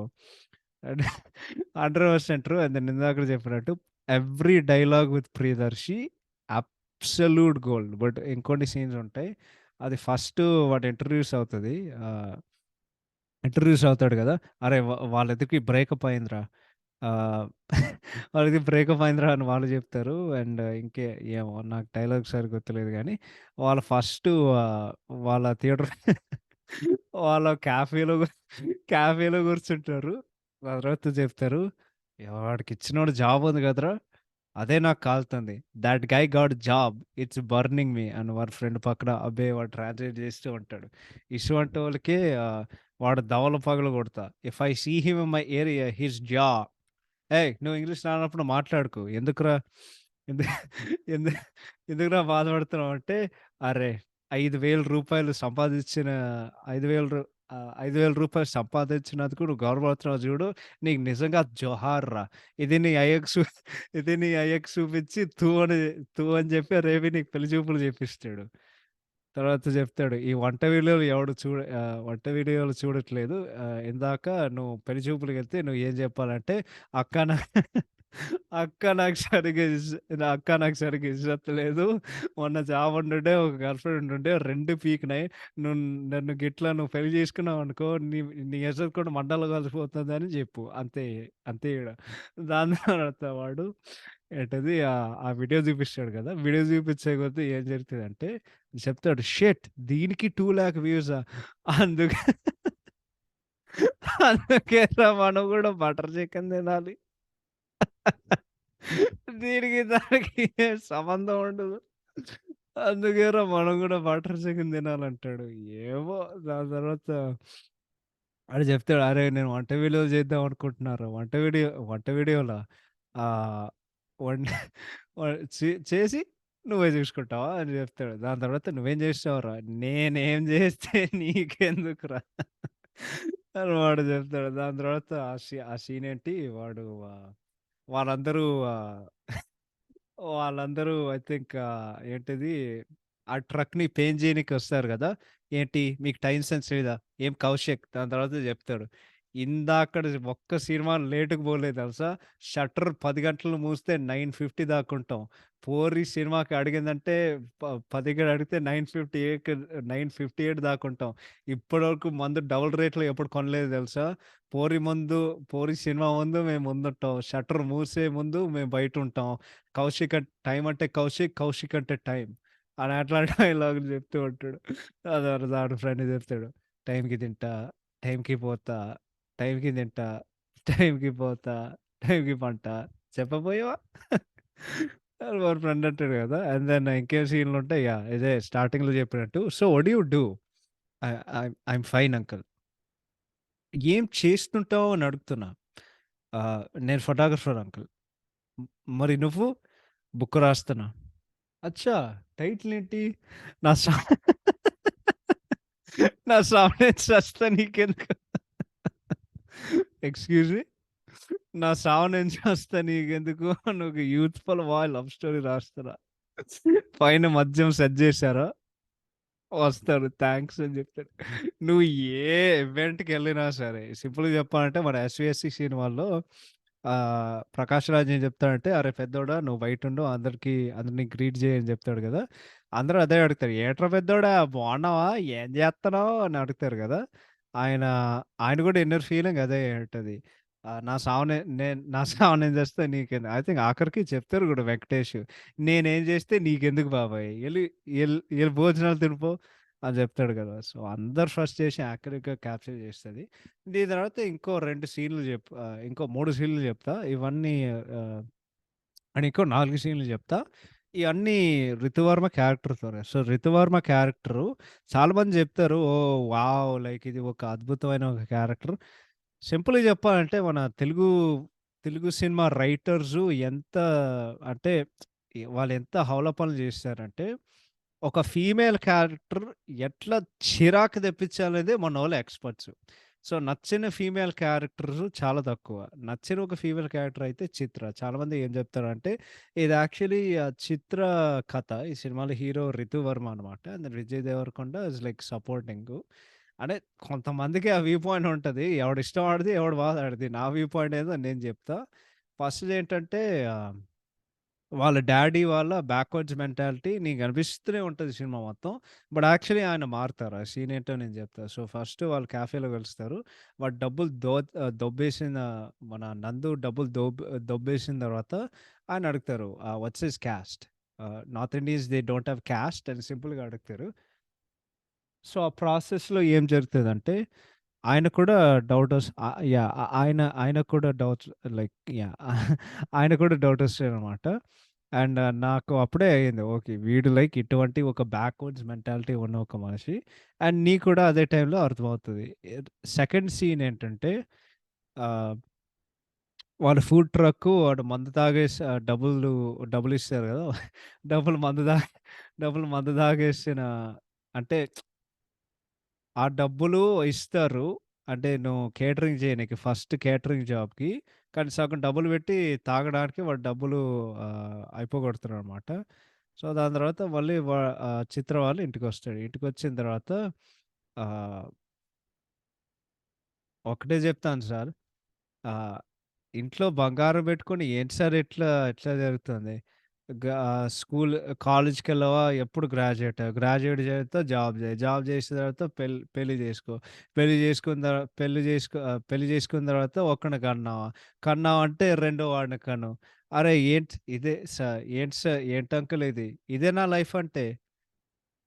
Speaker 4: 100% true. అండ్ నేను ఇందాక చెప్పినట్టు every dialogue with Priyadarshi absolute gold. But ఇంకొన్ని సీన్స్ ఉంటాయి. అది ఫస్ట్ వాడు ఇంట్రొడ్యూస్ అవుతాడు గదా! అరే! వాళ్ళిద్దరికి బ్రేకప్ అయిందిరా. ఆహ్, వాళ్ళకి బ్రేకప్ అయిందిరా అని వాళ్ళు జెప్తారు. అండ్ ఏమో నాకు డైలాగ్ సరిగ్గా గుర్తులేదు గానీ, వాళ్ళు ఫస్టు ఆహ్, వాళ్ళ థియేటర్ వాళ్ళ క్యాఫేలో కూర్చుంటారు. ఆ తర్వాత చెప్తారు, "వాడికిచ్చినోడు జాబ్ ఉంది కదరా! అదే నాకు కాలుతుంది. That guy got job. It's burning me" అని వాడి ఫ్రెండ్ పక్కన అబ్బే! వాడు ట్రాన్స్‌లేట్ చేస్తూ ఉంటాడు. ఇటువంటోళ్ళకే వాడు దవల పగలగొడతా. If I see him in my area his jaw. "ఏయ్! నువ్వు ఇంగ్లీష్ రానప్పుడు మాట్లాడకు. ఎందుకురా? ఎందు ఎందు ఎందుకురా బాధపడుతున్నావు అంటే, అరే! రూ. 5,000 సంపాదించిన 5,000 రూ. 5,000 సంపాదించినందుకు నువ్వు గర్వపడుతున్నావు చూడు. నీకు నిజంగా జోహార్‌రా. ఇది నీ అయ్యకి ఇది నీ అయ్యకి చూపించి తూ అని చెప్పి రేపు నీకు పెళ్లి చూపులు చేపిస్తాడు. తర్వాత చెప్తాడు, "ఈ వంట వీడియోలు చూడట్లేదు. ఇందాక నువ్వు పెళ్లి చూపులకెళ్తే నువ్వు ఏం చెప్పాలంటే, అక్క నా అక్క నాకు సరిగ్గా ఇజ్జత్ లేదు. మొన్న జాబ్ ఉండుండే, ఒక గర్ల్ ఫ్రెండ్ ఉండుండే 2 పీకినాయి. నువ్వు నువ్వు పెళ్లి చేసుకున్నావనుకో నీ ఇజ్జత్ కూడా మంటల్లో కలిసిపోతుందని చెప్పు." అంతే. అంతే ఈడ. దాని తర్వాత వాడు ఏంటది ఆ వీడియో చూపిస్తాడు కదా! వీడియో చూపించే కొద్దీ ఏం జరుగుతదంటే చెప్తాడు, "షిట్! దీనికి 2,00,000 వ్యూసా? అందుకే అందుకేరా మనం కూడా బటర్ చికెన్ తినాలి." దీనికి దానికి ఏం సంబంధం ఉండదు. అందుకేరా మనం కూడా బటర్ చికెన్ తినాలంటాడు. ఏమో దాని తర్వాత ఆడు చెప్తాడు, "అరే! నేను వంట వీడియోలు చేద్దాం అనుకుంటున్నారా? వంట వీడియోలా? ఆహ్, వం వ చేసి నువ్వే చూసుకుంటావా?" అని చెప్తాడు. దాని తర్వాత, "నువ్వేం చేసావురా?" "నేనేం చేస్తే నీకెందుకురా?" అని వాడు చెప్తాడు. దాని తర్వాత ఆ సీన్ ఏంటి వాడు వాళ్ళందరూ ఆహ్, వాళ్ళందరూ ఐ థింక్ ఏంటిది ఆ ట్రక్‌ని పెయింట్ చేయనీకొస్తారు గదా! "ఏంటి మీకు టైమ్ సెన్స్ లేదా? ఏం కౌశిక్" దాని తర్వాత చెప్తాడు. ఇందాకడ ఒక్క సినిమా లేట్‌గా పోలేదు తెలుసా? షట్టర్ 10 గంటలు మూస్తే 9:50 దాకుంటాం. పోరి సినిమాకి అడిగిందంటే 10కి అడిగితే 9:58 దాకుంటాం. ఇప్పటివరకు మందు డబుల్ రేట్‌లో ఎప్పుడు కొనలేదు తెలుసా? పోరి సినిమా ముందు మేము ముందుంటాం. షట్టర్ మూసే ముందు మేము బయటుంటాం. టైం అంటే కౌశిక్, కౌశిక్ అంటే టైం. అని అట్లాంటి డైలాగులు చెప్తూ ఉంటాడు. ఆ తర్వాత ఆడు ఫ్రెండ్ చెప్తాడు. టైంకి తింటా, టైంకి పోతా, టైంకి తింటా, టైంకి పోతా, టైంకి పంటా చెప్పపోయావా? అని వాడి ఫ్రెండ్ అంటాడు కదా! అండ్ దెన్ ఇంకేం సీన్‌లుంటాయి. యాహ్! ఇదే స్టార్టింగ్‌లో చెప్పినట్టు. So, what do you do? I'm fine uncle. ఏం చేస్తుంటావు అని అడుగుతున్నా. నేను ఫోటోగ్రాఫర్ అంకుల్. హ్మ్. మరి నువ్వు? బుక్ రాస్తున్నా. అచ్చా! టైటిల్ ఏంటి? నా సా నా సావు చస్తా నీకెందుకు? Excuse me? నా సావు నేను చస్తా నీకెందుకు? అని ఒక యూత్‌ఫుల్ లవ్ స్టోరీ రాస్తున్నా. పైన మద్యం సెట్ చేశారా? వస్తాడు. థాంక్స్ అని చెప్తాడు. నువ్వు ఏ ఈవెంట్‌కెళ్ళినా సరే సింపుల్‌గా చెప్పాలంటే మన ఎస్‌వీఎస్‌సి సినిమాల్లో 'ప్రకాష్ రాజ్' ఏం చెప్తాడంటే, "అరే పెద్దోడా నువ్వు బయటుండు అందరిని గ్రీట్ చెయ్యి" అని చెప్తాడు కదా! అందరూ అదే అడుగుతారు. "ఏంట్రా పెద్దోడా బాగున్నావా? ఏం చేత్తన్నావు?" అని అడుగుతారు కదా! ఆయన ఆయన కూడా ఇన్నర్ ఫీలింగ్ అదే ఉంటది. నా సావు నేను చస్తే నీకెందుకు ఐ థింక్ ఆఖరికి చెప్తారు కూడా వెంకటేష్. "నేనేం చేస్తే నీకెందుకు బాబాయ్ ఎళ్లి భోజనాలు తినిపో" అని చెప్తాడు కదా! సో, అందరి ఫ్రస్ట్రేషన్ యాక్యురేట్‌గా క్యాప్చర్ చేస్తది. దీని తర్వాత ఇంకో 3 సీన్‌లు చెప్తా. ఆహ్, ఇంకో 4 సీన్‌లు చెప్తా. ఇయన్నీ రితువర్మ క్యారెక్టర్‌తోనే. సో, రితువర్మ క్యారెక్టరు చాలామంది చెప్తారు, "ఓహ్! వావ్! లైక్ ఇది ఒక అద్భుతమైన ఒక క్యారెక్టర్." సింపుల్‌గా చెప్పాలంటే మన తెలుగు సినిమా రైటర్సు ఎంత అంటే వాళ్ళెంత హౌల పనులు చేశారంటే, ఒక ఫీమేల్ క్యారెక్టర్ ఎట్లా చిరాకు తెప్పించాలనేదే మనోళ్ళు ఎక్స్‌పర్ట్స్. సో, నచ్చిన ఫీమేల్ క్యారెక్టర్స్ చాలా తక్కువ. నచ్చిన ఒక ఫీమేల్ క్యారెక్టర్ అయితే 'చిత్ర'. చాలామంది ఏం చెప్తారంటే, ఇది యాక్చువల్లీ 'చిత్ర' కథ. ఈ సినిమాలో హీరో 'రితు వర్మ' అనమాట. And Vijay Deverakonda is like supporting. అంటే కొంతమందికి ఆ వ్యూ పాయింట్ ఉంటది. ఎవడిష్టం ఆడిది, ఎవడి బాధ ఆడిది. నా వ్యూ పాయింట్ ఏదో నేను చెప్తా. ఫస్ట్‌దేంటంటే ఆహ్ వాళ్ళ డ్యాడీ వాళ్ళ బ్యాక్వర్డ్స్ మెంటాలిటీ నీకనిపిస్తూనే ఉంటది సినిమా మొత్తం. బట్ యాక్చువల్లీ ఆయన మారుతారు. ఆ సీన్ ఏంటో నేను చెప్తా. సో, ఫస్ట్ వాళ్ళు క్యాఫేలో కలుస్తారు. వాడు దొబ్బేసిన మన నందు డబ్బులు దొబ్బేసిన తర్వాత ఆయన అడుగుతారు. What's his caste? North Indians they don't have caste అని సింపుల్‌గా అడుగుతారు. సో, ఆ ప్రాసెస్‌లో ఏం జరుగుతదంటే ఆయన కూడా యాహ్! ఆయనకు కూడా డౌట్స్ లైక్ యాహ్! ఆయన కూడా డౌటొచ్చాయనమాట. అండ్ నాకు అప్పుడే అయింది. ఓకే. వీడు లైక్ ఇటువంటి ఒక బ్యాక్వర్డ్స్ మెంటాలిటీ ఉన్న ఒక మనిషి. అండ్ నీకు కూడా అదే టైంలో అర్థమవుతది. సెకండ్ సీన్ ఏంటంటే ఆహ్, వాడు ఫుడ్ ట్రక్కు వాడు మందు తాగేసి డబ్బులిస్తారు గదా! డబ్బులు మందు తా డబ్బులు మందు తాగేసిన అంటే ఆ డబ్బులు ఇస్తారు. అంటే నువ్వు కేటరింగ్ చేయనీకి ఫస్ట్ కేటరింగ్ జాబ్‌కి. కానీ సగం డబ్బులు పెట్టి తాగడానికి వాడు డబ్బులు అయిపోగొడతాడనమాట. సో, దాని తర్వాత మళ్ళీ చిత్ర వాళ్ళు ఇంటికొస్తాడు. ఇంటికొచ్చిన తర్వాత ఆహ్, ఒకటే చెప్తాను సార్. ఆహ్, ఇంట్లో బంగారం పెట్టుకొని ఏంటి సార్ ఎట్లా జరుగుతుంది? స్కూల్ కాలేజ్‌కెళ్ళవా? ఎప్పుడు గ్రాడ్యుయేట్. గ్రాడ్యుయేట్ చేస్తే జాబ్ చేయి. జాబ్ చేసిన తర్వాత పెళ్లి చేసుకో. పెళ్లి చేసుకున్న తర్వాత ఒకడిని కన్నావా? కన్నావంటే రెండో వాడిని కను. అరే! ఇదే సార్ ఏంటి సార్ ఏంటి అంకుల్ ఇది? ఇదేనా లైఫ్ అంటే?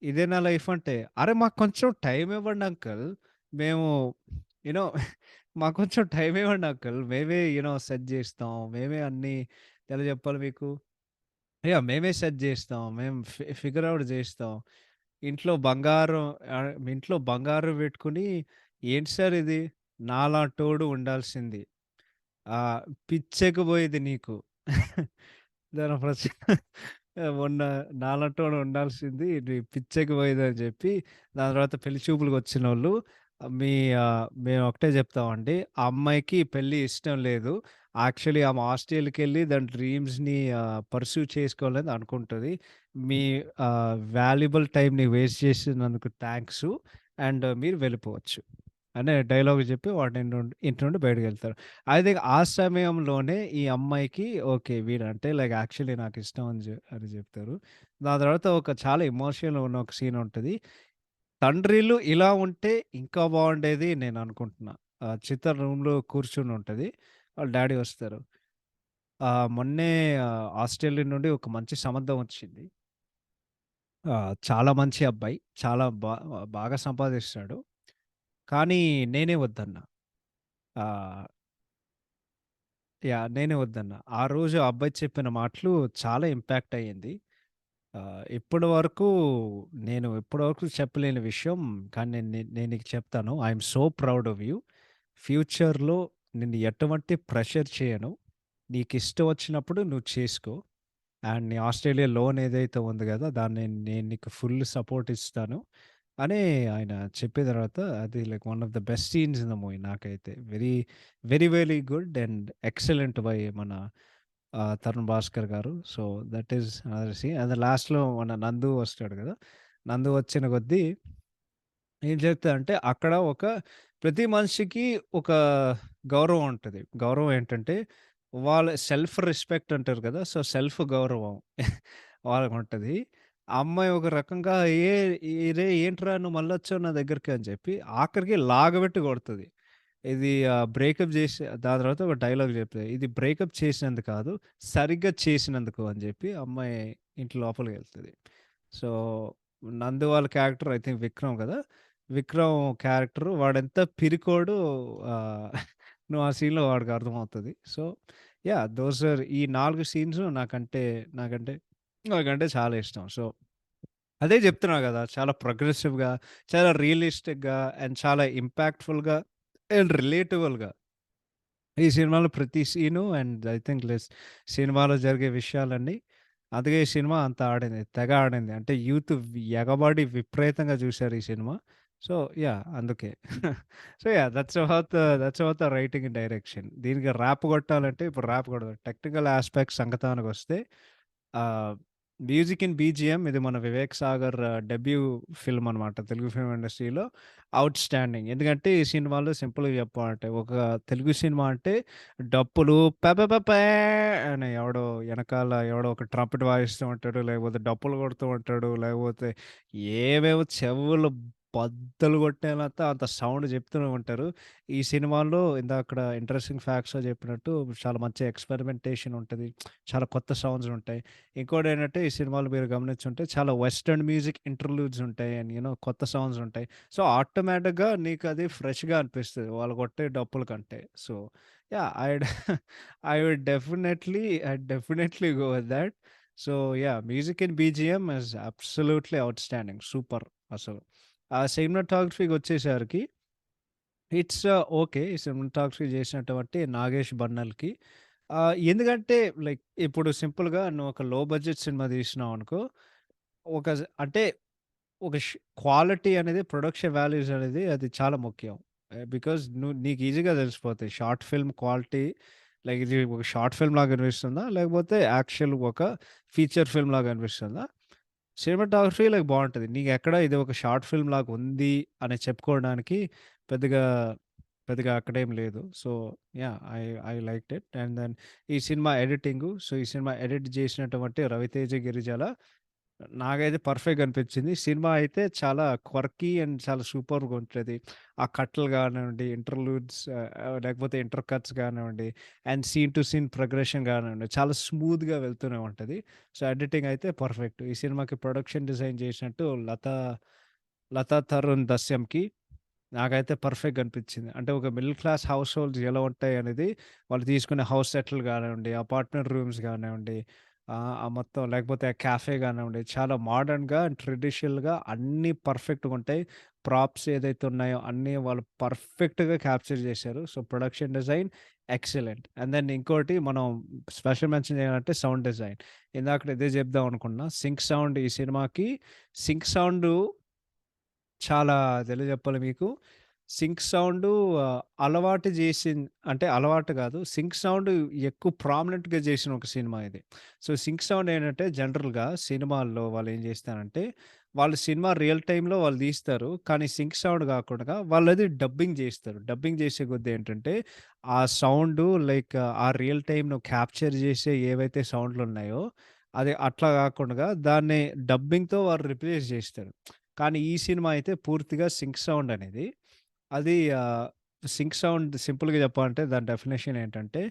Speaker 4: ఇదేనా లైఫ్ అంటే? అరే! మాకు కొంచెం టైమ్ ఇవ్వండి అంకుల్. మేము యూ నో మాకు కొంచెం టైమ్ ఇవ్వండి అంకుల్. మేమే సెట్ చేస్తాం. మేమే అన్నీ ఎలా చెప్పాలి మీకు? మేమే సెట్ జేస్తాం. మేము ఫిగర్ ఔట్ జేస్తాం. ఇంట్లో బంగారం బెట్టుకొని ఏంటి సార్ ఇది? నాలాంటోడు ఉండాల్సింది. పిచ్చెక్కిపోయేది నీకు. దాని ప్రచ్ మొన్న నాలాంటోడు ఉండాల్సింది పిచ్చెక్కిపోయేదని జెప్పి, దాని తర్వాత పెళ్లి చూపులకొచ్చినోళ్ళు మేము ఒకటే జెప్తామండి. ఆ అమ్మాయికి పెళ్లి ఇష్టం లేదు. యాక్చువల్లీ ఆమె హాస్టల్‌కెళ్ళి దాని డ్రీమ్స్‌ని పర్స్యూ చేసుకోవాలని అనుకుంటది. మీ వాల్యుబుల్ టైమ్‌ని వేస్ట్ చేసినందుకు థాంక్సు. అండ్ మీరు వెళ్ళిపోవచ్చు. అనే డైలాగ్ చెప్పి వాడు ఇంటి నుండి బయటికెళ్తారు. అయితే ఆ సమయంలోనే ఈ అమ్మాయికి ఓకే. వీడంటే లైక్ యాక్చువల్లీ నాకిష్టం అని చెప్తారు. దాని తర్వాత ఒక చాలా ఎమోషనల్ ఉన్న ఒక సీన్ ఉంటది. తండ్రిలు ఇలా ఉంటే ఇంకా బాగుండేది నేను అనుకుంటున్నా. చిత్ర రూమ్‌లో కూర్చొని ఉంటది. వాళ్ళ డ్యాడీ వస్తారు. మొన్నే ఆస్ట్రేలియా నుండి ఒక మంచి సంబంధం వచ్చింది. చాలా మంచి అబ్బాయి. చాలా బాగా సంపాదిస్తాడు. కానీ నేనే వద్దన్నా. ఆహ్, నేనే వద్దన్నా. ఆ రోజు ఆ అబ్బాయి చెప్పిన మాటలు చాలా ఇంపాక్ట్ అయ్యింది. ఇప్పటి వరకు చెప్పలేని విషయం కానీ నేను నీకు చెప్తాను. I am so proud of you. ఫ్యూచర్‌లో నిన్ను ఎటువంటి ప్రెషర్ చేయను. నీకిష్టం వచ్చినప్పుడు నువ్వు చేసుకో. అండ్ నీ ఆస్ట్రేలియా లోన్ ఏదైతే ఉంది గదా! దాన్ని నేను నీకు ఫుల్ సపోర్ట్ ఇస్తాను. అని ఆయన చెప్పిన తర్వాత అది like one of the best scenes in the movie నాకైతే. Very, very, very good and excellent by మన తరుణ్ భాస్కర్ గారు. So, that is another scene. And లాస్ట్‌లో మన నందు వస్తాడు గదా! నందు వచ్చిన కొద్దీ ఏం చెప్తాడంటే అక్కడ ప్రతి మనిషికి ఒక గౌరవం ఉంటది. గౌరవం ఏంటంటే వాళ్ళ సెల్ఫ్ రెస్పెక్ట్ అంటారు కదా! సో, సెల్ఫ్ గౌరవం వాళ్ళకుంటది. ఆ అమ్మాయి ఒక రకంగా "రేయ్ ఏంట్రా నువ్వు మళ్ళొచ్చావు నా దగ్గరికి" అని చెప్పి ఆఖరికి లాగబెట్టి కొడతది. ఇది బ్రేకప్ జేసి దాని తర్వాత ఒక డైలాగ్ చెప్తది. "ఇది బ్రేకప్ చేసినందుకు కాదు, సరిగ్గా చేసినందుకు" అని చెప్పి అమ్మాయి ఇంటి లోపలికెళ్తది. సో, నందు వాళ్ళ క్యారెక్టర్ ఐ థింక్ విక్రమ్ కదా! విక్రమ్ క్యారెక్టర్ వాడెంత పిరికోడు ఆహ్, నువ్వు ఆ సీన్‌లో వాడికి అర్థమవుతది. సో, దోస్ ఆర్ ఈ 4 సీన్స్ నాకంటే నాకంటే చాలా ఇష్టం. సో, అదే చెప్తున్నా గదా! చాలా ప్రోగ్రెసివ్‌గా, చాలా రియలిస్టిక్‌గా అండ్ చాలా ఇంపాక్ట్‌ఫుల్‌గా అండ్ రిలేటబుల్‌గా ఈ సినిమాలో ప్రతి సీను అండ్ ఐ థింక్ సినిమాలో జరిగే విషయాలన్నీ అందుకే ఈ సినిమా అంత ఆడింది. తెగ ఆడింది. అంటే యూత్ ఎగబడి విపరీతంగా చూసారు ఈ సినిమా. సో, అందుకే. So, that's about the writing and direction. దీనికి ర్యాప్ కొట్టాలంటే ఇప్పుడు ర్యాప్ కొడదాం. టెక్నికల్ యాస్పెక్ట్స్ సంగతానికొస్తే ఆహ్, మ్యూజిక్ ఇన్ బీజీఎం ఇది మన 'వివేక్ సాగర్' డెబ్యూ ఫిల్మ్ అనమాట. తెలుగు ఫిల్మ్ ఇండస్ట్రీలో ఔట్‌స్టాండింగ్. ఎందుకంటే ఈ సినిమాలో సింపుల్‌గా చెప్పాలంటే ఒక తెలుగు సినిమా అంటే డప్పులు పెపపెపే అని ఎవడో ఒక ట్రంపెట్ వాయిస్తూ ఉంటాడు. లేకపోతే డప్పులు కొడుతూ ఉంటాడు. లేకపోతే ఏవేవో చెవులు బద్దలు కొట్టేంత అంత సౌండ్ చెప్తూనే ఉంటారు. ఈ సినిమాలో ఇందాకడ ఇంట్రెస్టింగ్ ఫ్యాక్ట్స్‌లో చెప్పినట్టు చాలా మంచి ఎక్స్‌పెరిమెంటేషన్ ఉంటది. చాలా కొత్త సౌండ్స్ ఉంటాయి. ఇంకోటేంటంటే ఈ సినిమాలో మీరు గమనించుంటే చాలా వెస్టర్న్ మ్యూజిక్ ఇంటర్లూడ్స్ ఉంటాయి. అండ్ కొత్త సౌండ్స్ ఉంటాయి. సో, ఆటోమేటిక్‌గా నీకది ఫ్రెష్‌గా అనిపిస్తది. వాళ్ళు కొట్టే డప్పుల కంటే. So, yeah! I definitely go with that. So, music in BGM is absolutely outstanding. Super అసలు. ఆ సినిమాటోగ్రఫీకొచ్చేసరికి ఇట్స్ ఓకే. ఈ సినిమాటోగ్రఫీ చేసినటువంటి నాగేష్ బన్నల్‌కి ఎందుకంటే లైక్ ఇప్పుడు సింపుల్‌గా నువ్వు ఒక లో బడ్జెట్ సినిమా తీసినావనుకో, ఒక అంటే ఒక క్వాలిటీ అనేది ప్రొడక్షన్ వాల్యూస్ అనేది అది చాలా ముఖ్యం. బికాజ్ నీకు ఈజీగా తెలిసిపోతాయి. షార్ట్ ఫిల్మ్ క్వాలిటీ లైక్ ఇది ఒక షార్ట్ ఫిల్మ్ లాగా అనిపిస్తుందా? లేకపోతే యాక్చువల్ ఒక ఫీచర్ ఫిల్మ్ లాగా అనిపిస్తుందా? సినిమాటోగ్రఫీ లైక్ బావుంటది. నీకెక్కడ ఇది ఒక షార్ట్ ఫిల్మ్ లాగా ఉంది అని చెప్పుకోవడానికి పెద్దగా, పెద్దగా అక్కడేం లేదు. So, yeah! I liked it. And then ఈ సినిమా ఎడిటింగు. సో, ఈ సినిమా ఎడిట్ చేసినటువంటి 'రవితేజ గిరిజాల' నాకైతే పర్ఫెక్ట్‌గా అనిపించింది. సినిమా అయితే చాలా క్వర్కీ అండ్ చాలా సూపర్‌గా ఉంటది. ఆ కట్‌లు గానివ్వండి, ఇంటర్లూడ్స్ లేకపోతే ఇంటర్ కట్స్ గానివ్వండి, and scene to scene progression గానివ్వండి, చాలా స్మూత్‌గా వెళ్తూనే ఉంటది. సో, ఎడిటింగ్ అయితే పర్ఫెక్ట్. ఈ సినిమాకి ప్రొడక్షన్ డిజైన్ చేసినట్టు లతా తరుణ్ దస్యంకి నాకైతే పర్ఫెక్ట్‌గా అనిపించింది. అంటే ఒక మిడిల్ క్లాస్ హౌస్ హోల్డ్స్ ఎలా ఉంటాయనేది వాళ్ళు తీసుకునే హౌస్ సెట్‌లు గానివ్వండి, అపార్ట్మెంట్ రూమ్స్ గానివ్వండి, ఆ మొత్తం లేకపోతే ఆ క్యాఫే గానివ్వండి, చాలా మోడర్న్‌గా అండ్ ట్రెడిషనల్‌గా అన్నీ పర్ఫెక్ట్‌గా ఉంటాయి. ప్రాప్స్ ఏదైతే ఉన్నాయో అన్నీ వాళ్ళు పర్ఫెక్ట్‌గా క్యాప్చర్ చేశారు. So, production design excellent. And then ఇంకోటి మనం స్పెషల్ మెన్షన్ చేయాలంటే సౌండ్ డిజైన్. ఇందాకడ ఇదే చెప్దాం అనుకున్నా. సింక్ సౌండ్ ఈ సినిమాకి సింక్ సౌండు చాలా తెలుగు చెప్పాలి మీకు. సింక్ సౌండు అలవాటు అంటే అలవాటు గాదు. సింక్ సౌండ్ ఎక్కువ ప్రామినెంట్‌గా చేసిన ఒక సినిమా ఇది. సో, సింక్ సౌండ్ ఏంటంటే జనరల్‌గా సినిమాల్లో వాళ్ళేం చేస్తారంటే, వాళ్ళు సినిమా రియల్ టైమ్‌లో వాళ్ళు తీస్తారు. కానీ సింక్ సౌండ్ గాకుండా వాళ్ళది డబ్బింగ్ జేస్తారు. డబ్బింగ్ చేసే కొద్దీ ఏంటంటే, ఆ సౌండు లైక్ ఆ రియల్ టైమ్‌ను క్యాప్చర్ చేసే ఏవైతే సౌండ్‌లున్నాయో, అది అట్లా గాకుండా దాన్ని డబ్బింగ్‌తో వాళ్ళు రిప్లేస్ జేస్తారు. కానీ ఈ సినిమా అయితే పూర్తిగా సింక్ సౌండ్ అనేది అది సింక్ సౌండ్ సింపుల్‌గా చెప్పాలంటే దాని డెఫినిషన్ ఏంటంటే,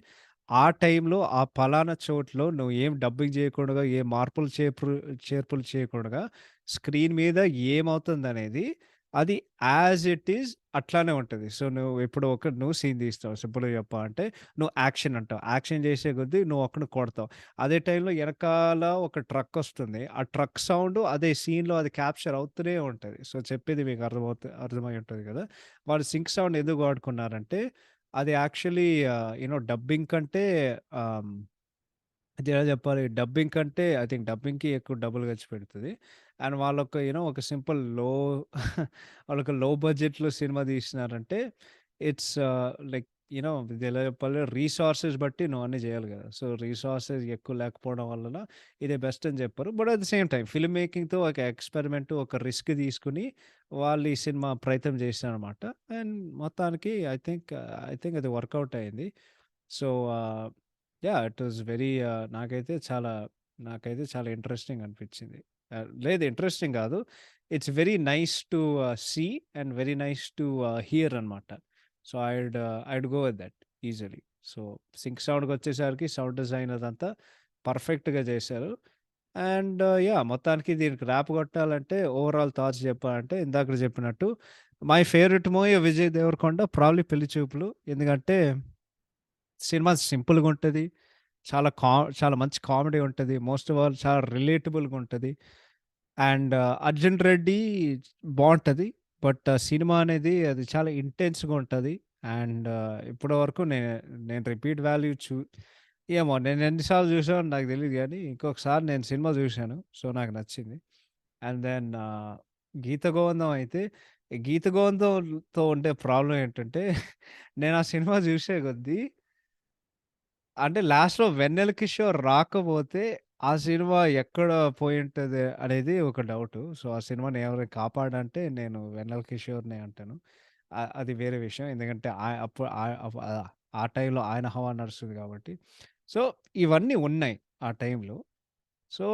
Speaker 4: ఆ టైంలో ఆ పలానా చోట్లో నువ్వు ఏం డబ్బింగ్ చేయకుండా, ఏ మార్పులు చేర్పులు చేయకుండా స్క్రీన్ మీద ఏమవుతుందనేది అది యాజ్ ఇట్ ఈజ్ అట్లానే ఉంటది. సో, నువ్వు ఇప్పుడు నువ్వు సీన్ తీస్తావు సింపుల్‌గా చెప్పాలంటే నువ్వు యాక్షన్ అంటావు. యాక్షన్ చేసే కొద్దీ నువ్వు ఒకడిని కొడతావు. అదే టైంలో ఎనకాల ఒక ట్రక్ వస్తుంది. ఆ ట్రక్ సౌండ్ అదే సీన్‌లో అది క్యాప్చర్ అవుతూనే ఉంటది. సో, చెప్పేది మీకు అర్థమై ఉంటది కదా! వాళ్ళు సింక్ సౌండ్ ఎందుకు వాడుకున్నారంటే, అది యాక్చువల్లీ డబ్బింగ్ కంటే ఆహ్, అది ఎలా చెప్పాలి? డబ్బింగ్ కంటే ఐ థింక్ డబ్బింగ్‌కి ఎక్కువ డబ్బులు ఖర్చు పెడుతది. అండ్ వాళ్ళొక ఒక సింపుల్ వాళ్ళొక లో బడ్జెట్‌లో సినిమా తీసినారంటే ఇట్స్ లైక్ ఇది ఎలా చెప్పాలి? రిసోర్సెస్ బట్టి నువ్వు అన్నీ చేయాలి కదా! సో, రిసోర్సెస్ ఎక్కువ లేకపోవడం వలన ఇదే బెస్ట్ అని చెప్పారు. But at the same time film మేకింగ్‌తో ఒక ఎక్స్‌పెరిమెంట్, ఒక రిస్క్ తీసుకొని వాళ్ళు ఈ సినిమా ప్రయత్నం చేశారనమాట. అండ్ మొత్తానికి ఐ థింక్ అది వర్కౌట్ అయింది. So, yeah! It was very నాకైతే చాలా ఇంట్రెస్టింగ్ అనిపించింది. లేదు ఇంట్రెస్టింగ్ గాదు. It's very nice to see and very nice to hear అనమాట. So, I'd go with that easily. So, sync సౌండ్‌కొచ్చేసరికి సౌండ్ డిజైన్ అదంతా పర్ఫెక్ట్‌గా చేశారు. And yeah! మొత్తానికి దీనికి ర్యాప్ కొట్టాలంటే ఓవరాల్ థాట్స్ చెప్పాలంటే ఇందాకడ చెప్పినట్టు my favourite movie 'Vijay Deverakonda' probably 'Pelli Choopulu'. ఎందుకంటే సినిమా సింపుల్‌గుంటది. చాలా కా చాలా మంచి కామెడీ ఉంటది. మోస్ట్ ఆఫ్ ఆల్ చాలా రిలేటబుల్‌గా ఉంటది. అండ్ 'అర్జున్ రెడ్డి' బావుంటది. బట్ సినిమా అనేది అది చాలా ఇంటెన్స్‌గా ఉంటది. అండ్ ఇప్పటి వరకు నేను రిపీట్ వాల్యూ ఏమో నేను ఎన్ని సార్లు చూసానో నాకు తెలీదు గానీ, ఇంకొకసారి నేను సినిమా చూసాను. సో, నాకు నచ్చింది. అండ్ దెన్ 'గీత గోవిందం' అయితే, ఈ 'గీత గోవిందంతో' ఉండే ప్రాబ్లమ్ ఏంటంటే, నేను ఆ సినిమా చూసే కొద్దీ అంటే లాస్ట్‌లో 'వెన్నెల కిషోర్' రాకపోతే, ఆ సినిమా ఎక్కడ పోయుంటది అనేది ఒక డౌటు. సో, ఆ సినిమాని ఎవరైనా కాపాడంటే నేను 'వెన్నెల కిషోర్‌నే' అంటాను. అది వేరే విషయం. ఎందుకంటే అప్పుడు ఆ టైంలో ఆయన హవా నడుస్తది కాబట్టి. సో, ఇవన్నీ ఉన్నాయి ఆ టైంలో. సో,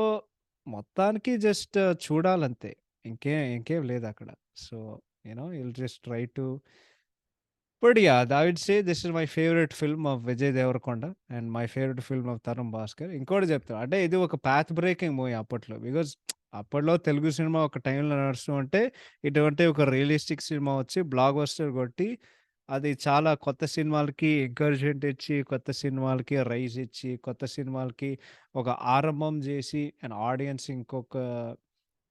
Speaker 4: మొత్తానికి జస్ట్ చూడాలంతే. ఇంకేం లేదక్కడ. So, you'll just try to but yeah! I would say this is my favourite film of Vijay Deverakonda and my favourite film of Tarun Bhascker. ఇంకోటి చెప్తా. అంటే ఇది ఒక పాత్ బ్రేకింగ్ మూవీ అప్పట్లో. బికాజ్ అప్పట్లో తెలుగు సినిమా ఒక టైంలో నడుస్తూ ఉంటే, ఇటువంటి ఒక రియలిస్టిక్ సినిమా వచ్చి బ్లాక్ బస్టర్ కొట్టి, అది చాలా కొత్త సినిమాలకి ఎంకరేజ్‌మెంట్ ఇచ్చి, కొత్త సినిమాలకి రైజ్ ఇచ్చి, కొత్త సినిమాలకి ఒక ఆరంభం చేసి అండ్ ఆడియన్స్ ఇంకొక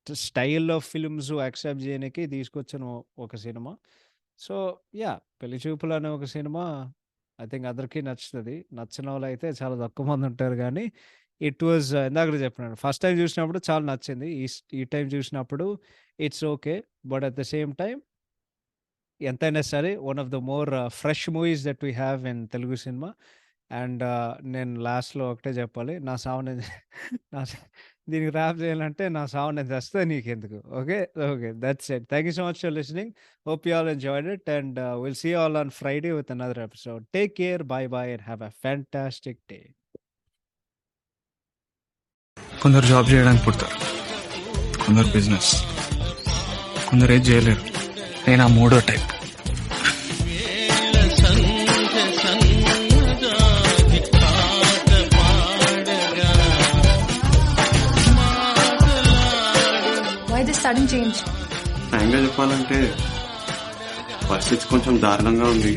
Speaker 4: స్టైల్ ఆఫ్ ఫిల్మ్స్ యాక్సెప్ట్ చేయనీకి తీసుకొచ్చిన ఒక సినిమా. So, yeah! 'పెళ్లి చూపులు' అనే ఒక సినిమా ఐ థింక్ అందరికీ నచ్చుతుంది. నచ్చని వాళ్ళు అయితే చాలా తక్కువ మంది ఉంటారు కానీ ఇట్ వాజ్ ఇందాక చెప్పినాను ఫస్ట్ టైం చూసినప్పుడు చాలా నచ్చింది. ఈ టైం చూసినప్పుడు it's okay. But at the same time ఎంతైనా సరే one of the more fresh movies that we have in Telugu cinema. And నేను లాస్ట్లో ఒకటే చెప్పాలి, నా సావు నేను నా దీనికి ర్యాప్ చేయాలంటే నా సావు నేను చేస్తే నీకెందుకు. Okay okay that's it. Thank you so much for listening. Hope you all enjoyed it and will see all on Friday with another episode. Take care, bye bye and have a fantastic day.
Speaker 1: కొందరు job చేయడానికి పుడతారు, కొందరు business, కొందరు ఏది చేయలేరు. నేను ఆ మూడో type.
Speaker 5: Why this sudden change?
Speaker 1: ఫ్రాంక్గా చెప్పాలంటే పరిస్థితి కొంచెం దారుణంగా ఉంది.